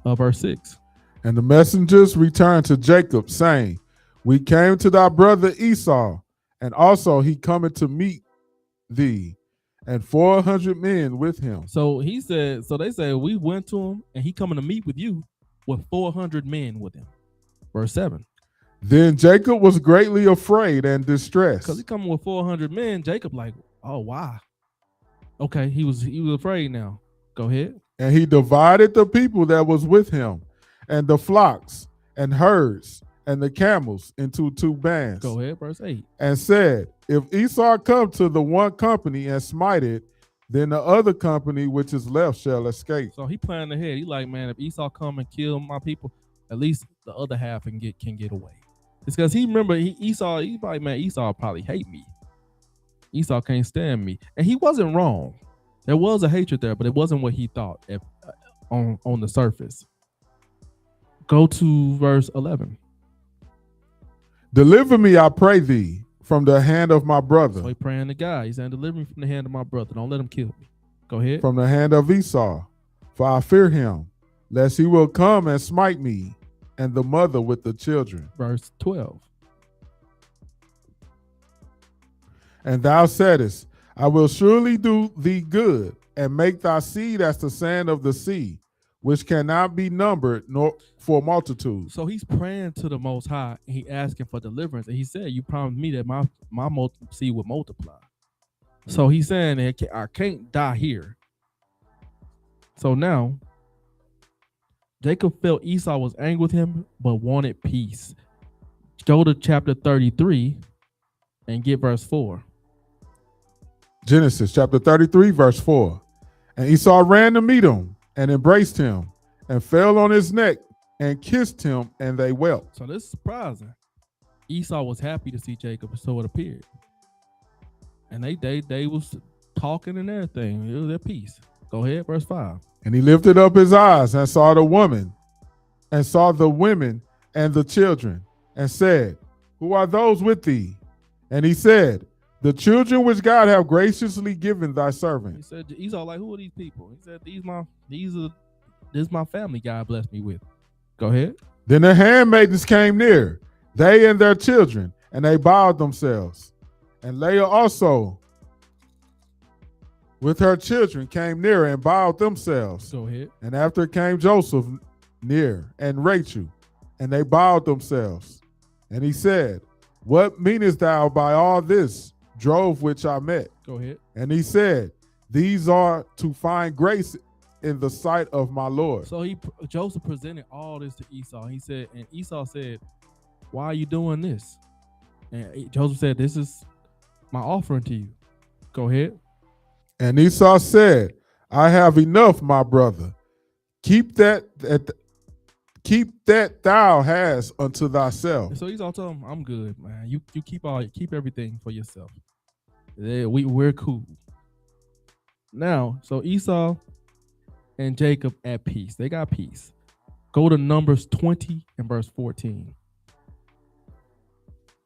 Verse 6. And the messengers returned to Jacob, saying, we came to thy brother Esau, and also he cometh to meet thee, and 400 men with him. So he said, so they said, we went to him, and he coming to meet with you with 400 men with him. Verse 7. Then Jacob was greatly afraid and distressed. Because he coming with 400 men, Jacob like, oh, why? Okay, he was afraid now. Go ahead. And he divided the people that was with him, and the flocks and herds and the camels into 2 bands. Go ahead, verse 8. And said, if Esau come to the one company and smite it, then the other company which is left shall escape. So he planned ahead. He like, man, if Esau come and kill my people, at least the other half can get away. It's because he remember Esau. He's like, man, Esau probably hate me. Esau can't stand me, and he wasn't wrong. There was a hatred there, but it wasn't what he thought on the surface. Go to verse 11. Deliver me, I pray thee, from the hand of my brother. So he praying to God. He's saying, deliver me from the hand of my brother. Don't let him kill me. Go ahead. From the hand of Esau, for I fear him, lest he will come and smite me, and the mother with the children. Verse 12. And thou saidest, I will surely do thee good, and make thy seed as the sand of the sea, which cannot be numbered nor for multitude. So he's praying to the Most High, and he asking for deliverance. And he said, you promised me that my seed would multiply. So he's saying that I can't die here. So now, Jacob felt Esau was angry with him, but wanted peace. Go to chapter 33 and get verse 4. Genesis chapter 33, verse 4. And Esau ran to meet him and embraced him and fell on his neck and kissed him, and they wept. So this is surprising. Esau was happy to see Jacob, so it appeared. And they was talking and everything. It was at peace. Go ahead, verse 5. And he lifted up his eyes and saw the woman, and saw the women and the children, and said, who are those with thee? And he said, the children which God have graciously given thy servant. He said, Esau, like, who are these people? He said, this is my family God blessed me with. Go ahead. Then the handmaidens came near, they and their children, and they bowed themselves. And Leah also with her children came near and bowed themselves. Go ahead. And after came Joseph near, and Rachel, and they bowed themselves. And he said, what meanest thou by all this drove which I met? Go ahead. And he said, these are to find grace in the sight of my Lord. So Joseph presented all this to Esau. He said, and Esau said, why are you doing this? And Joseph said, this is my offering to you. Go ahead. And Esau said, I have enough, my brother. Keep that thou hast unto thyself. And so Esau told him, I'm good, man. You keep everything for yourself. We're cool. Now, so Esau and Jacob at peace. They got peace. Go to Numbers 20 and verse 14.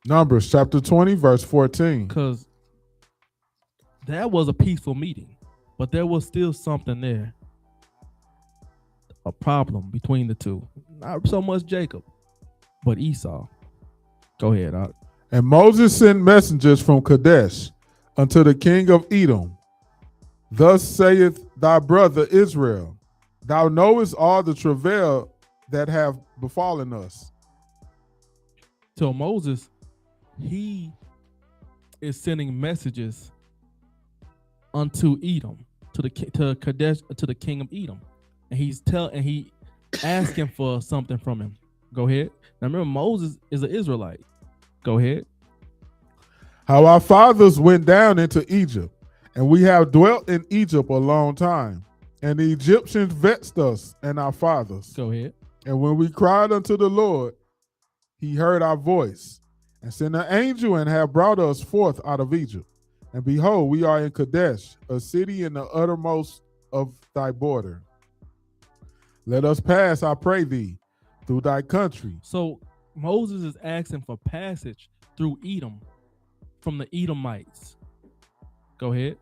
Numbers chapter 20, verse 14. Because that was a peaceful meeting, but there was still something there. A problem between the two. Not so much Jacob, but Esau. Go ahead. And Moses sent messengers from Kadesh unto the king of Edom. Thus saith thy brother Israel, thou knowest all the travail that have befallen us. So Moses, he is sending messages unto Edom, to Kadesh, to the king of Edom, and he asking for something from him. Go ahead. Now remember, Moses is an Israelite. Go ahead. How our fathers went down into Egypt, and we have dwelt in Egypt a long time, and the Egyptians vexed us and our fathers. Go ahead. And when we cried unto the Lord, he heard our voice, and sent an angel and have brought us forth out of Egypt. And behold, we are in Kadesh, a city in the uttermost of thy border. Let us pass, I pray thee, through thy country. So Moses is asking for passage through Edom from the Edomites. Go ahead.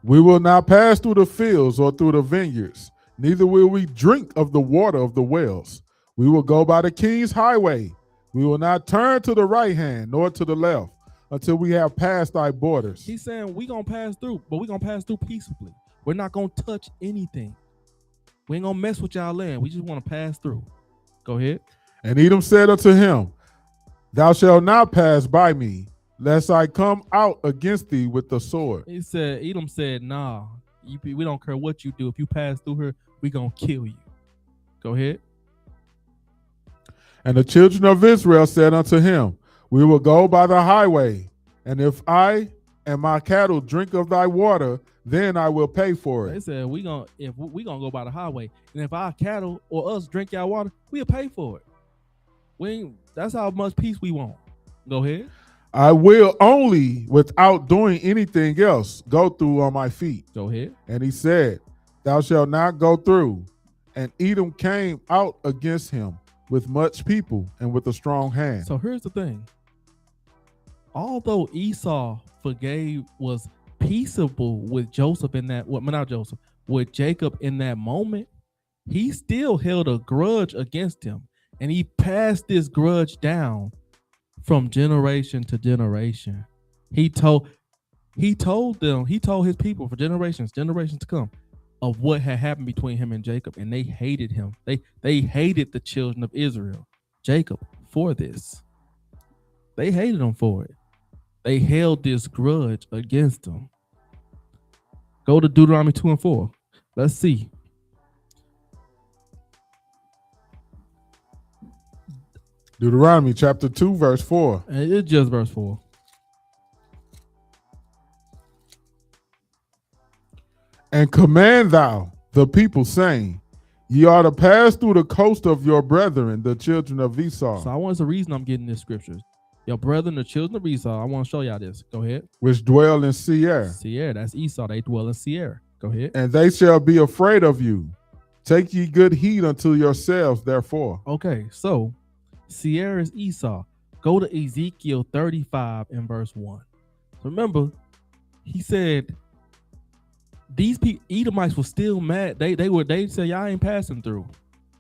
We will not pass through the fields or through the vineyards, neither will we drink of the water of the wells. We will go by the king's highway. We will not turn to the right hand nor to the left until we have passed thy borders. He's saying we're going to pass through, but we're going to pass through peaceably. We're not going to touch anything. We ain't going to mess with y'all land. We just want to pass through. Go ahead. And Edom said unto him, thou shalt not pass by me, lest I come out against thee with the sword. Edom said, nah, we don't care what you do. If you pass through here, we going to kill you. Go ahead. And the children of Israel said unto him, we will go by the highway, and if I and my cattle drink of thy water, then I will pay for They it. said we gonna go by the highway, and if our cattle or us drink our water, we'll pay for it. That's how much peace we want. Go ahead. I will only, without doing anything else, go through on my feet. Go ahead. And he said, thou shalt not go through. And Edom came out against him with much people and with a strong hand. So here's the thing. Although Esau was peaceable with Joseph in that, with Jacob in that moment, he still held a grudge against him. And he passed this grudge down from generation to generation. He told his people for generations to come of what had happened between him and Jacob, and they hated him. They hated the children of Israel, Jacob, for this. They hated him for it. They held this grudge against him. Go to Deuteronomy 2 and 4. Let's see. Deuteronomy chapter 2, verse 4. And it's just verse 4. And command thou the people, saying, ye are to pass through the coast of your brethren, the children of Esau, So I want the reason I'm getting this scripture. Your brethren, the children of Esau, I want to show y'all this. Go ahead. which dwell in Seir, Seir, that's Esau. They dwell in Seir. Go ahead. and they shall be afraid of you. Take ye good heed unto yourselves, therefore. Okay, so Seir is Esau. Go to Ezekiel 35 and verse 1. Remember, he said these Edomites were still mad. They said, y'all ain't passing through.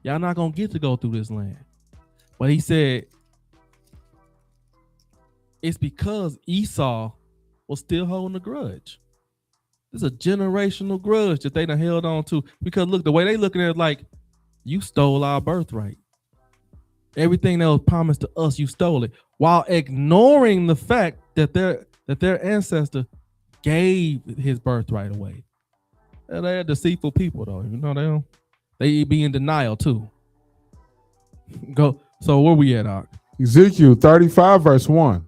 Y'all not gonna get to go through this land. But he said it's because Esau was still holding a grudge. It's a generational grudge that they done held on to. Because look, the way they looking at it, like, you stole our birthright. Everything that was promised to us, you stole it, while ignoring the fact that their ancestor gave his birthright away. And they're deceitful people, though. You know, they be in denial too. Go. So where we at, Doc? Ezekiel 35, verse 1.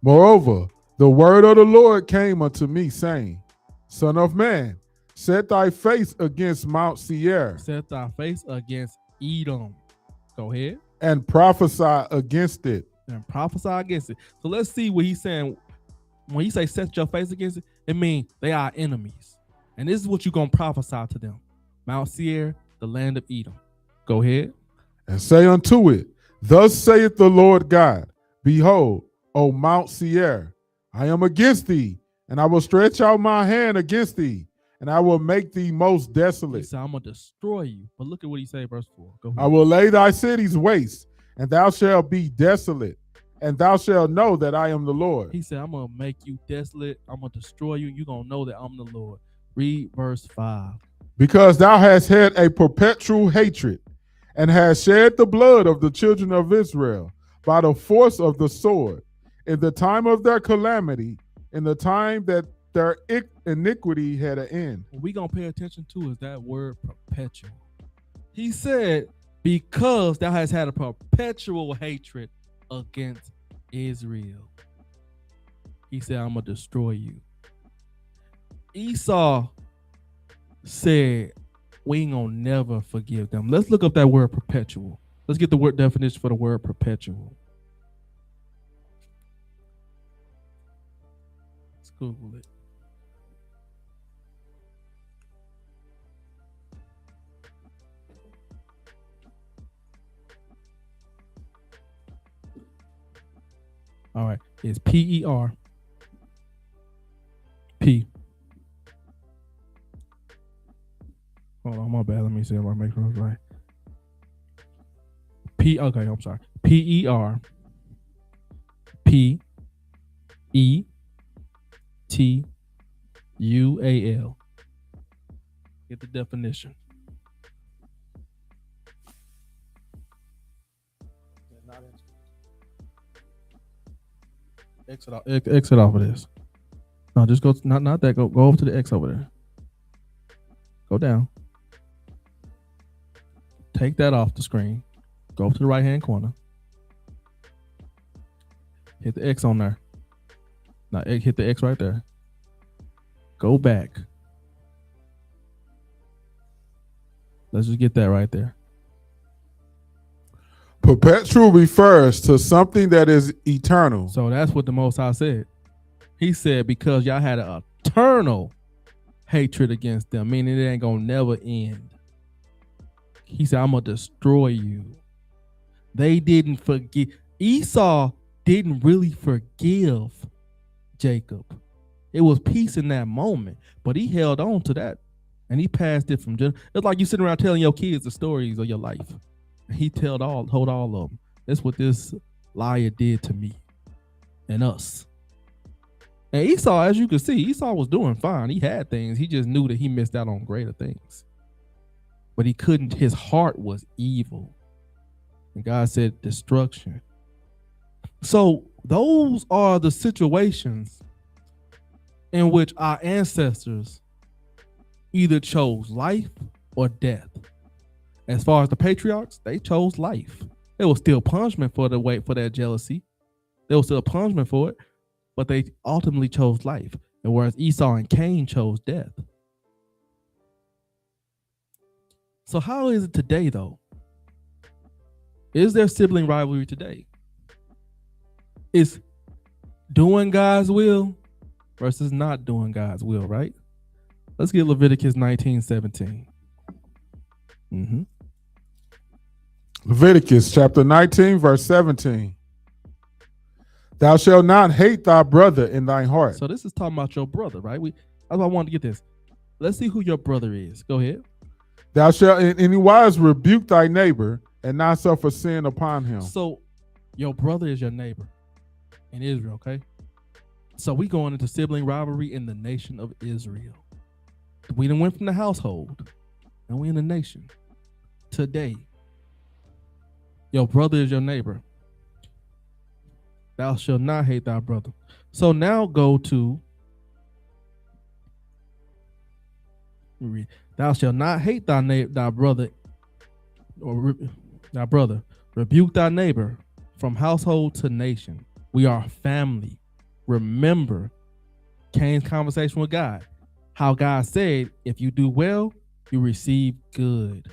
Moreover, the word of the Lord came unto me, saying, Son of man, set thy face against Mount Seir, Set thy face against Edom. Go ahead. and prophesy against it. And prophesy against it. So let's see what he's saying. When he say set your face against it, it means they are enemies. And this is what you're going to prophesy to them. Mount Seir, the land of Edom. Go ahead. And say unto it, Thus saith the Lord God, Behold, O Mount Seir, I am against thee, and I will stretch out my hand against thee, and I will make thee most He desolate. said, I'm going to destroy you. But look at what he say, verse 4. Go ahead. I will lay thy cities waste, and thou shalt be desolate, and thou shalt know that I am the Lord. He said, I'm going to make you desolate. I'm going to destroy you. You're going to know that I'm the Lord. Read verse 5. Because thou hast had a perpetual hatred, and hast shed the blood of the children of Israel by the force of the sword, in the time of their calamity, in the time that their iniquity had an end. What we going to pay attention to is that word perpetual. He said, because thou hast had a perpetual hatred against Israel. He said, I'm going to destroy you. Esau said, we ain't going to never forgive them. Let's look up that word perpetual. Let's get the word definition for the word perpetual. Let's Google it. All right, it's PER. P. Hold on, my bad. Let me see if I make it right. Okay, I'm sorry. PER. PETUAL. Get the definition. Exit off of this. No, just go. Not that. Go over to the X over there. Go down. Take that off the screen. Go to the right hand corner. Hit the X on there. Now hit the X right there. Go back. Let's just get that right there. Perpetual refers to something that is eternal. So that's what the Most High said. He said, because y'all had an eternal hatred against them, meaning it ain't gonna never end. He said, I'm gonna destroy you. They didn't forgive. Esau didn't really forgive Jacob. It was peace in that moment, but he held on to that and he passed it from. It's like you sitting around telling your kids the stories of your life. He told all of them. That's what this liar did to me and us. And Esau, as you can see, Esau was doing fine. He had things. He just knew that he missed out on greater things. But he couldn't. His heart was evil. And God said destruction. So those are the situations in which our ancestors either chose life or death. As far as the patriarchs, they chose life. There was still punishment for that jealousy. There was still a punishment for it, but they ultimately chose life. And whereas Esau and Cain chose death. So how is it today, though? Is there sibling rivalry today? Is doing God's will versus not doing God's will, right? Let's get Leviticus 19:17. Leviticus chapter 19, verse 17. Thou shalt not hate thy brother in thine heart. So this is talking about your brother, right? That's why I wanted to get this. Let's see who your brother is. Go ahead. Thou shalt in any wise rebuke thy neighbor and not suffer sin upon him. So your brother is your neighbor in Israel, okay? So we going into sibling rivalry in the nation of Israel. We done went from the household and we in the nation. Today, your brother is your neighbor. Thou shalt not hate thy brother. So now go to, thou shalt not hate thy brother, or thy brother. Rebuke thy neighbor from household to nation. We are family. Remember Cain's conversation with God. How God said, if you do well, you receive good.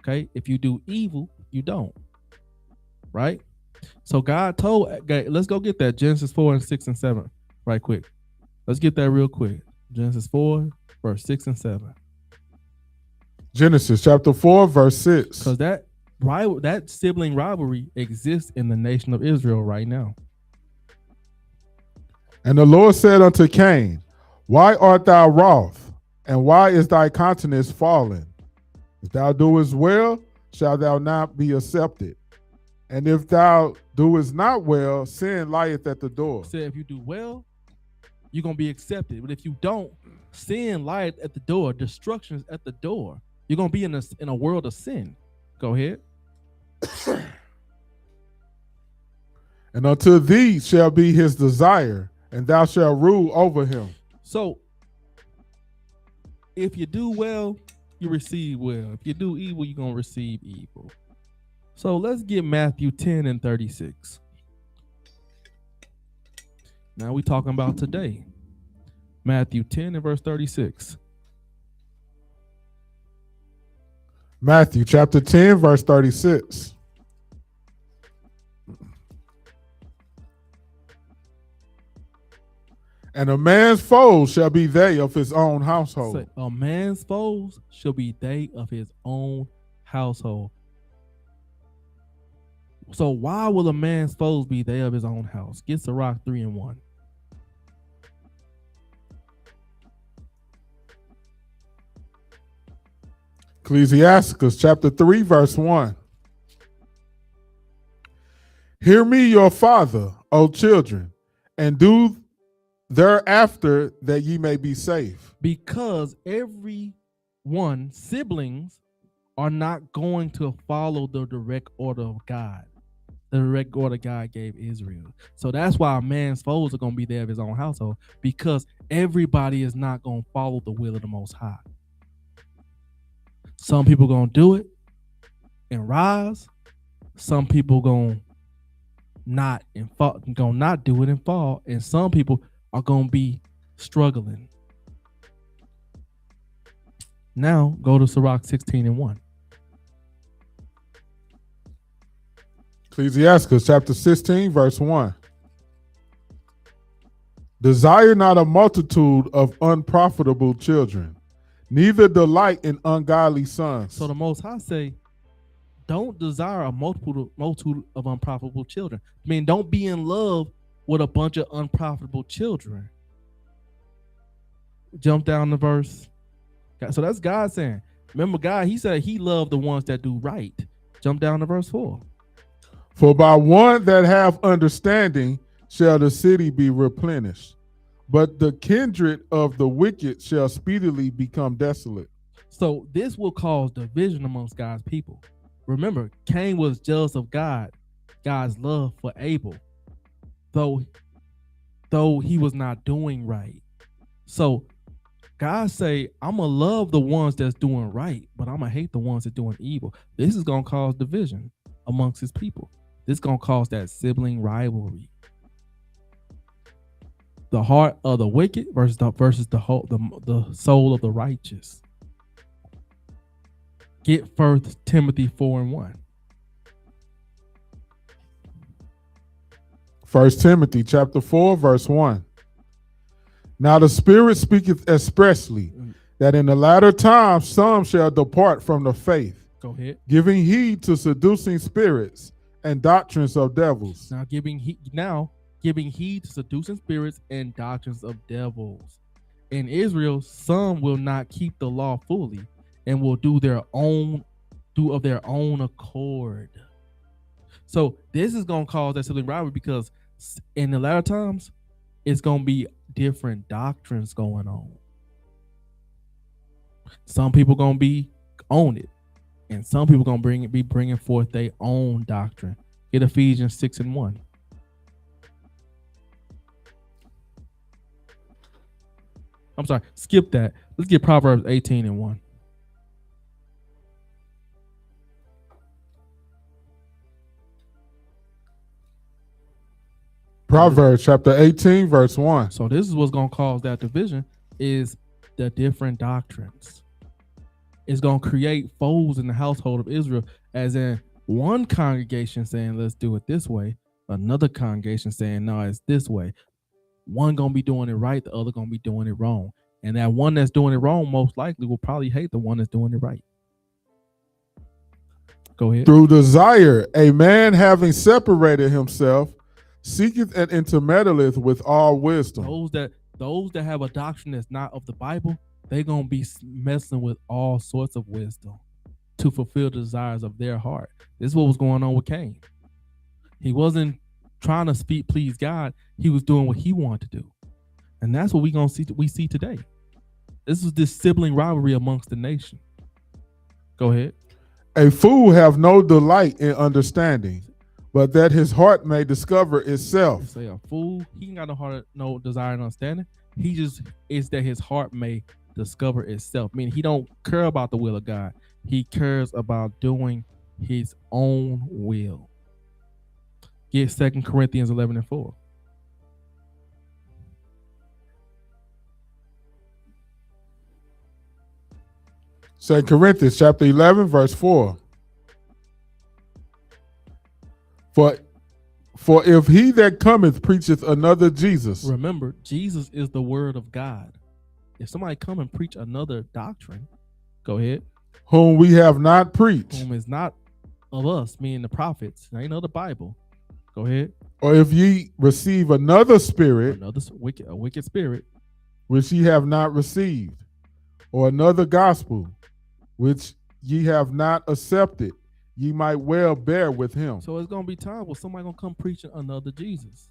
Okay? If you do evil, you don't. Right? So God told, let's go get that. Genesis 4 and 6 and 7 right quick. Let's get that real quick. Genesis 4, verse 6 and 7. Genesis chapter 4, verse 6. Because that sibling rivalry exists in the nation of Israel right now. And the Lord said unto Cain, why art thou wroth? And why is thy countenance fallen? If thou doest well, shalt thou not be accepted. And if thou doest not well, sin lieth at the door. Say if you do well, you're going to be accepted. But if you don't, sin lieth at the door. Destruction is at the door. You're going to be in a world of sin. Go ahead. And unto thee shall be his desire, and thou shalt rule over him. So, if you do well, you receive well. If you do evil, you're going to receive evil. So let's get Matthew 10 and 36. Now we're talking about today. Matthew 10 and verse 36. Matthew chapter 10, verse 36. And a man's foes shall be they of his own household. Say, a man's foes shall be they of his own household. So why will a man's foes be they of his own house? Get Sirach 3:1. Ecclesiasticus chapter 3, verse 1. Hear me, your father, O children, and do thereafter that ye may be safe. Because siblings are not going to follow the direct order of God. The direct order God gave Israel. So that's why a man's foes are going to be there of his own household, because everybody is not going to follow the will of the Most High. Some people going to do it and rise. Some people going to not do it and fall. And some people are going to be struggling. Now go to Sirach 16:1. Ecclesiasticus chapter 16, verse 1. Desire not a multitude of unprofitable children, neither delight in ungodly sons. So the Most High say, don't desire a multitude of unprofitable children. I mean, don't be in love with a bunch of unprofitable children. Jump down to verse. So that's God saying. Remember, God, he said he loved the ones that do right. Jump down to verse 4. For by one that have understanding shall the city be replenished, but the kindred of the wicked shall speedily become desolate. So this will cause division amongst God's people. Remember, Cain was jealous of God's love for Abel, though he was not doing right. So God say, I'm going to love the ones that's doing right, but I'm going to hate the ones that doing evil. This is going to cause division amongst his people. This is going to cause that sibling rivalry. The heart of the wicked versus the soul of the righteous. Get 1 Timothy 4:1. 1 Timothy chapter 4, verse 1. Now the Spirit speaketh expressly that in the latter times some shall depart from the faith. Go ahead. Giving heed to seducing spirits and doctrines of devils. Now giving heed to seducing spirits and doctrines of devils. In Israel, some will not keep the law fully and will do of their own accord. So this is going to cause that sibling rivalry, because in the latter times, it's going to be different doctrines going on. Some people going to be on it, and some people going to be bringing forth their own doctrine. Get Ephesians 6:1. I'm sorry, skip that. Let's get Proverbs 18:1. Proverbs chapter 18, verse 1. So this is what's going to cause that division, is the different doctrines. It's going to create foes in the household of Israel, as in one congregation saying, let's do it this way. Another congregation saying, no, it's this way. One going to be doing it right. The other going to be doing it wrong. And that one that's doing it wrong most likely will probably hate the one that's doing it right. Go ahead. Through desire, a man having separated himself seeketh and intermeddleth with all wisdom. Those that have a doctrine that's not of the Bible, they're going to be messing with all sorts of wisdom to fulfill the desires of their heart. This is what was going on with Cain. He wasn't trying to please God. He was doing what he wanted to do. And that's what we see today. This is this sibling rivalry amongst the nation. Go ahead. A fool have no delight in understanding, but that his heart may discover itself. Say a fool, he ain't got no desire and understanding. He just is that his heart may discover itself. Meaning he don't care about the will of God. He cares about doing his own will. Get 2 Corinthians 11:4. 2 Corinthians chapter 11, verse 4. For if he that cometh preacheth another Jesus, Remember, Jesus is the word of God. If somebody come and preach another doctrine, go ahead, whom we have not preached, whom is not of us, meaning the prophets, ain't of the Bible, go ahead. or if ye receive another spirit, A wicked spirit, which ye have not received, or another gospel, which ye have not accepted, ye might well bear with him. So it's gonna be time where somebody gonna come preaching another Jesus,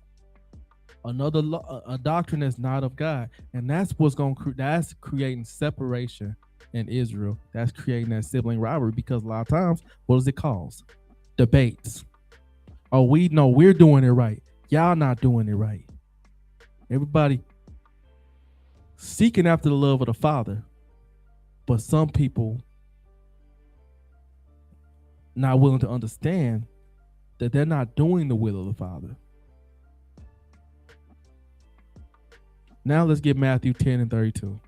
another a doctrine that's not of God, and that's what's that's creating separation in Israel. That's creating that sibling rivalry, because a lot of times, what does it cause? Debates. Oh, we know we're doing it right. Y'all not doing it right. Everybody seeking after the love of the Father, but some people not willing to understand that they're not doing the will of the Father. Now let's get Matthew 10 and 32.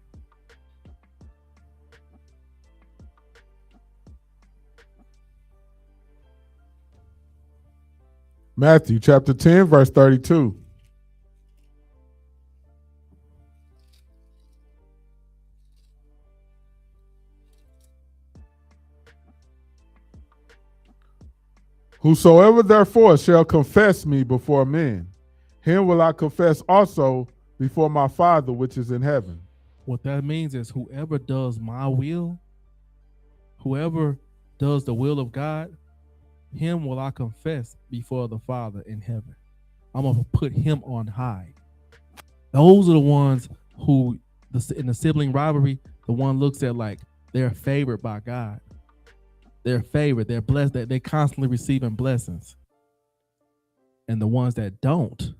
Matthew chapter 10, verse 32. Whosoever therefore shall confess me before men, him will I confess also before my Father which is in heaven. What that means is whoever does my will, whoever does the will of God, him will I confess before the Father in heaven. I'm going to put him on high. Those are the ones who, in the sibling rivalry, the one looks at like they're favored by God. They're favored. They're blessed. That they're constantly receiving blessings. And the ones that don't,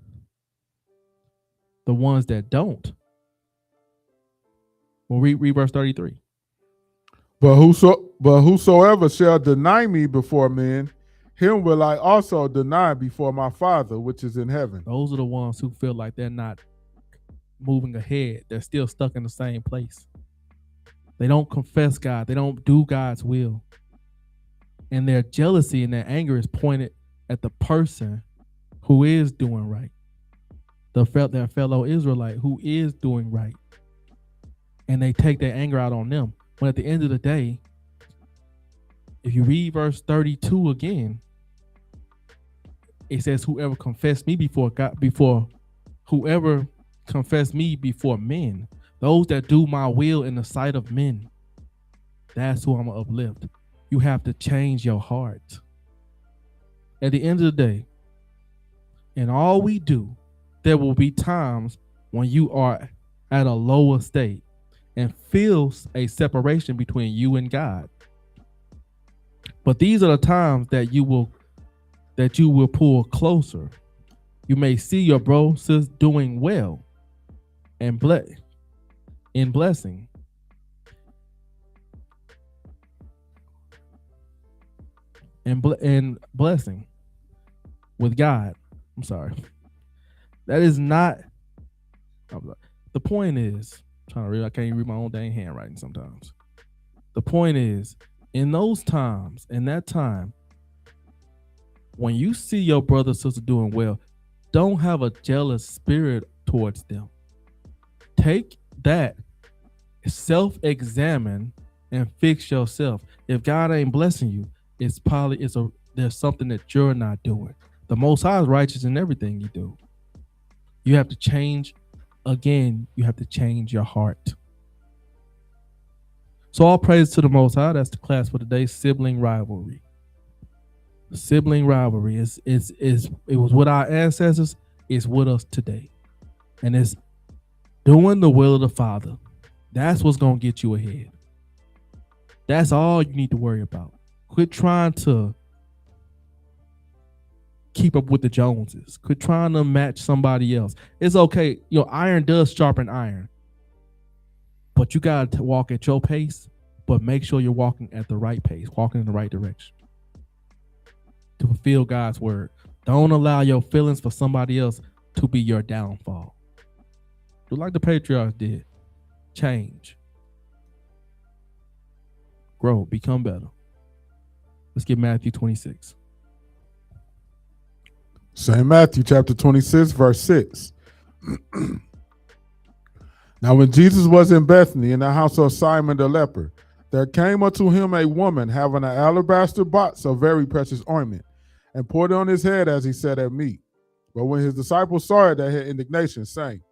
well, read verse 33. But whosoever shall deny me before men, him will I also deny before my Father which is in heaven. Those are the ones who feel like they're not moving ahead. They're still stuck in the same place. They don't confess God. They don't do God's will. And their jealousy and their anger is pointed at the person who is doing right. Their fellow Israelite who is doing right. And they take their anger out on them. But at the end of the day, if you read verse 32 again, it says, whoever confessed me before God, whoever confessed me before men, those that do my will in the sight of men, that's who I'm going to uplift. You have to change your heart. At the end of the day, in all we do, there will be times when you are at a lower state and feels a separation between you and God. But these are the times that you will pull closer. You may see your bro, sis doing well and in blessing. And blessing with God. I'm sorry. That is not the point. Is I'm trying to read. I can't even read my own dang handwriting sometimes. The point is, in those times, in that time, when you see your brother or sister doing well, don't have a jealous spirit towards them. Take that, self-examine, and fix yourself. If God ain't blessing you, there's something that you're not doing. The Most High is righteous in everything you do. You have to change. Again, you have to change your heart. So all praise to the Most High. That's the class for today. Sibling rivalry. Sibling rivalry it was with our ancestors. It's with us today, and it's doing the will of the Father. That's what's gonna get you ahead. That's all you need to worry about. Quit trying to keep up with the Joneses. Quit trying to match somebody else. It's okay. Iron does sharpen iron. But you got to walk at your pace, but make sure you're walking at the right pace, walking in the right direction to fulfill God's word. Don't allow your feelings for somebody else to be your downfall. Do like the patriarchs did. Change. Grow. Become better. Let's get Matthew 26. St. Matthew chapter 26, verse 6. Now when Jesus was in Bethany in the house of Simon the leper, there came unto him a woman having an alabaster box of very precious ointment, and poured it on his head as he sat at meat. But when his disciples saw it, they had indignation, saying,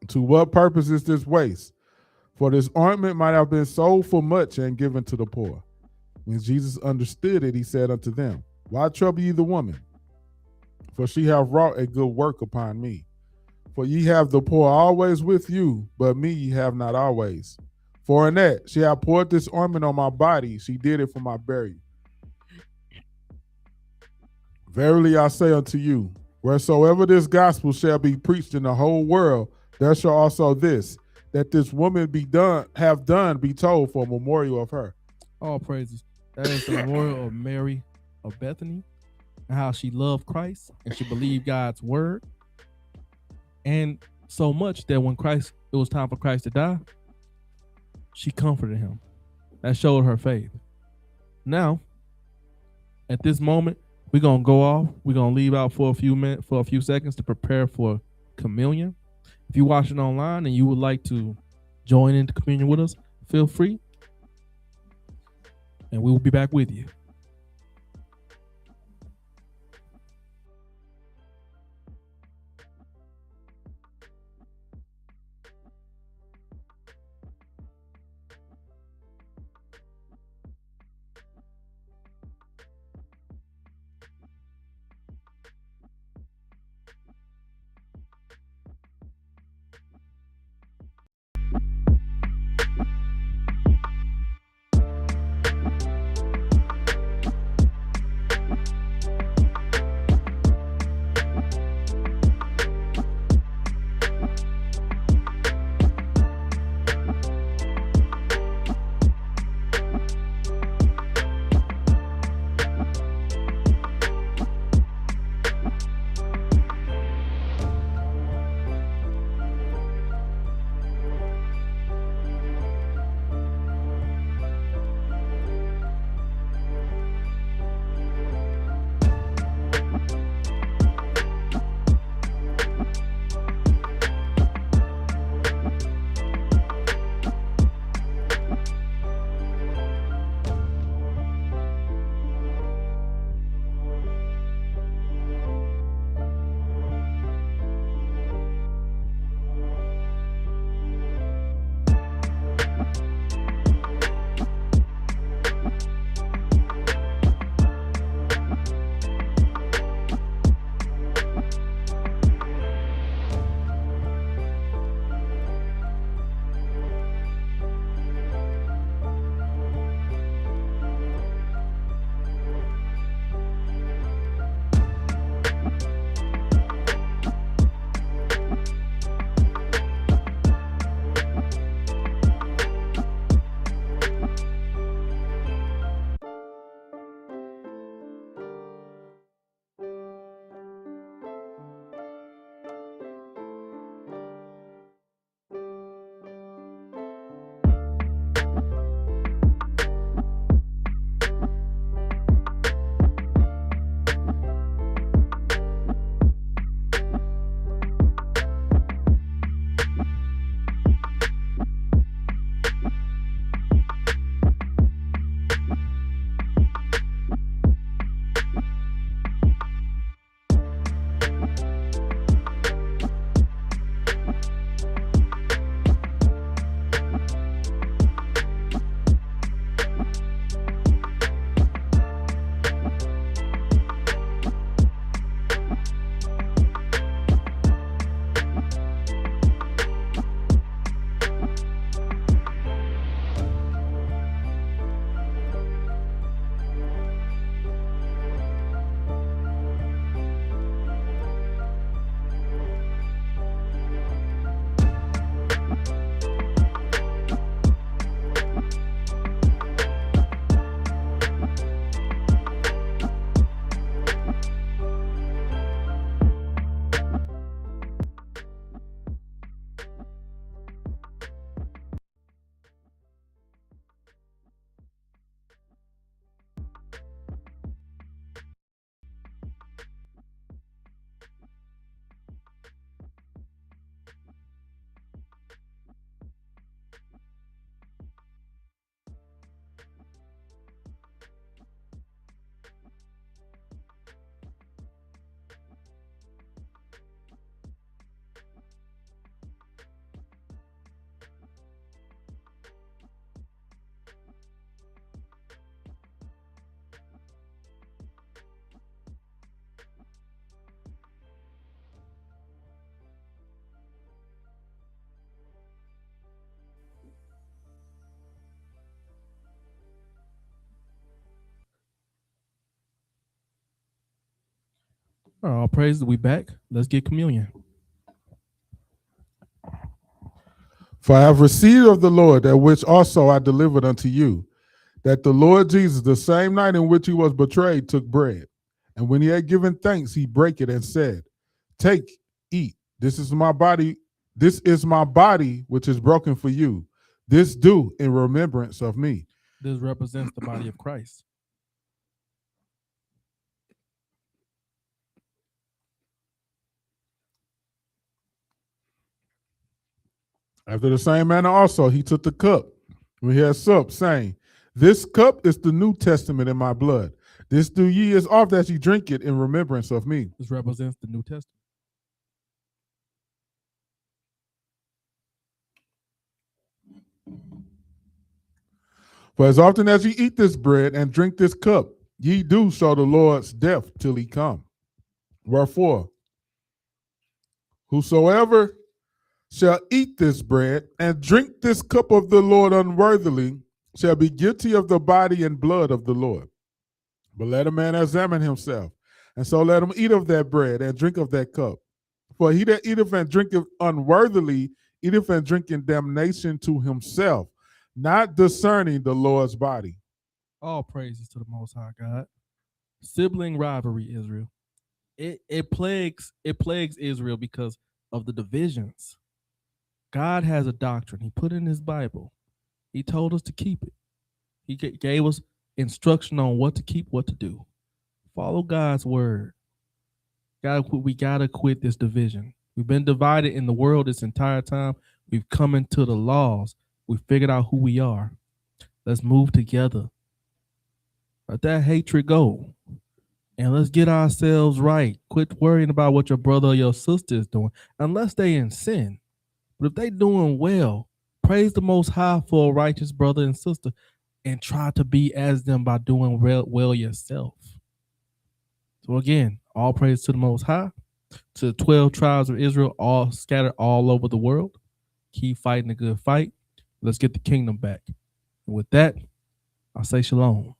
to what purpose is this waste? For this ointment might have been sold for much and given to the poor. When Jesus understood it, he said unto them, why trouble ye the woman? For she hath wrought a good work upon me. For ye have the poor always with you, but me ye have not always. For in that she hath poured this ointment on my body, she did it for my burial. Verily I say unto you, wheresoever this gospel shall be preached in the whole world, there shall also this, that this woman be told for a memorial of her. All praises. That is the memorial of Mary of Bethany, and how she loved Christ and she believed God's word. And so much that when it was time for Christ to die, she comforted him. That showed her faith. Now, at this moment, we're gonna go off. We're gonna leave out for a few seconds to prepare for communion. If you're watching online and you would like to join into communion with us, feel free. And we will be back with you. All praises. We back. Let's get communion. For I have received of the Lord that which also I delivered unto you, that the Lord Jesus, the same night in which he was betrayed, took bread. And when he had given thanks, he brake it and said, Take, eat. This is my body. This is my body, which is broken for you. This do in remembrance of me. This represents the body of Christ. After the same manner also, he took the cup when he had supped, saying, This cup is the New Testament in my blood. This do ye as oft as ye drink it in remembrance of me. This represents the New Testament. For as often as ye eat this bread and drink this cup, ye do show the Lord's death till he come. Wherefore, whosoever shall eat this bread and drink this cup of the Lord unworthily shall be guilty of the body and blood of the Lord. But let a man examine himself, and so let him eat of that bread and drink of that cup. For he that eateth and drinketh unworthily eateth and drinketh damnation to himself, not discerning the Lord's body. All praises to the Most High God. Sibling rivalry, Israel. It plagues Israel because of the divisions. God has a doctrine. He put in his Bible. He told us to keep it. He gave us instruction on what to keep, what to do. Follow God's word. We gotta quit this division. We've been divided in the world this entire time. We've come into the laws. We figured out who we are. Let's move together. Let that hatred go. And let's get ourselves right. Quit worrying about what your brother or your sister is doing, unless they in sin. But if they doing well, praise the Most High for a righteous brother and sister, and try to be as them by doing well yourself. So again, all praise to the Most High, to the 12 tribes of Israel, all scattered all over the world. Keep fighting a good fight. Let's get the kingdom back. And with that, I'll say shalom.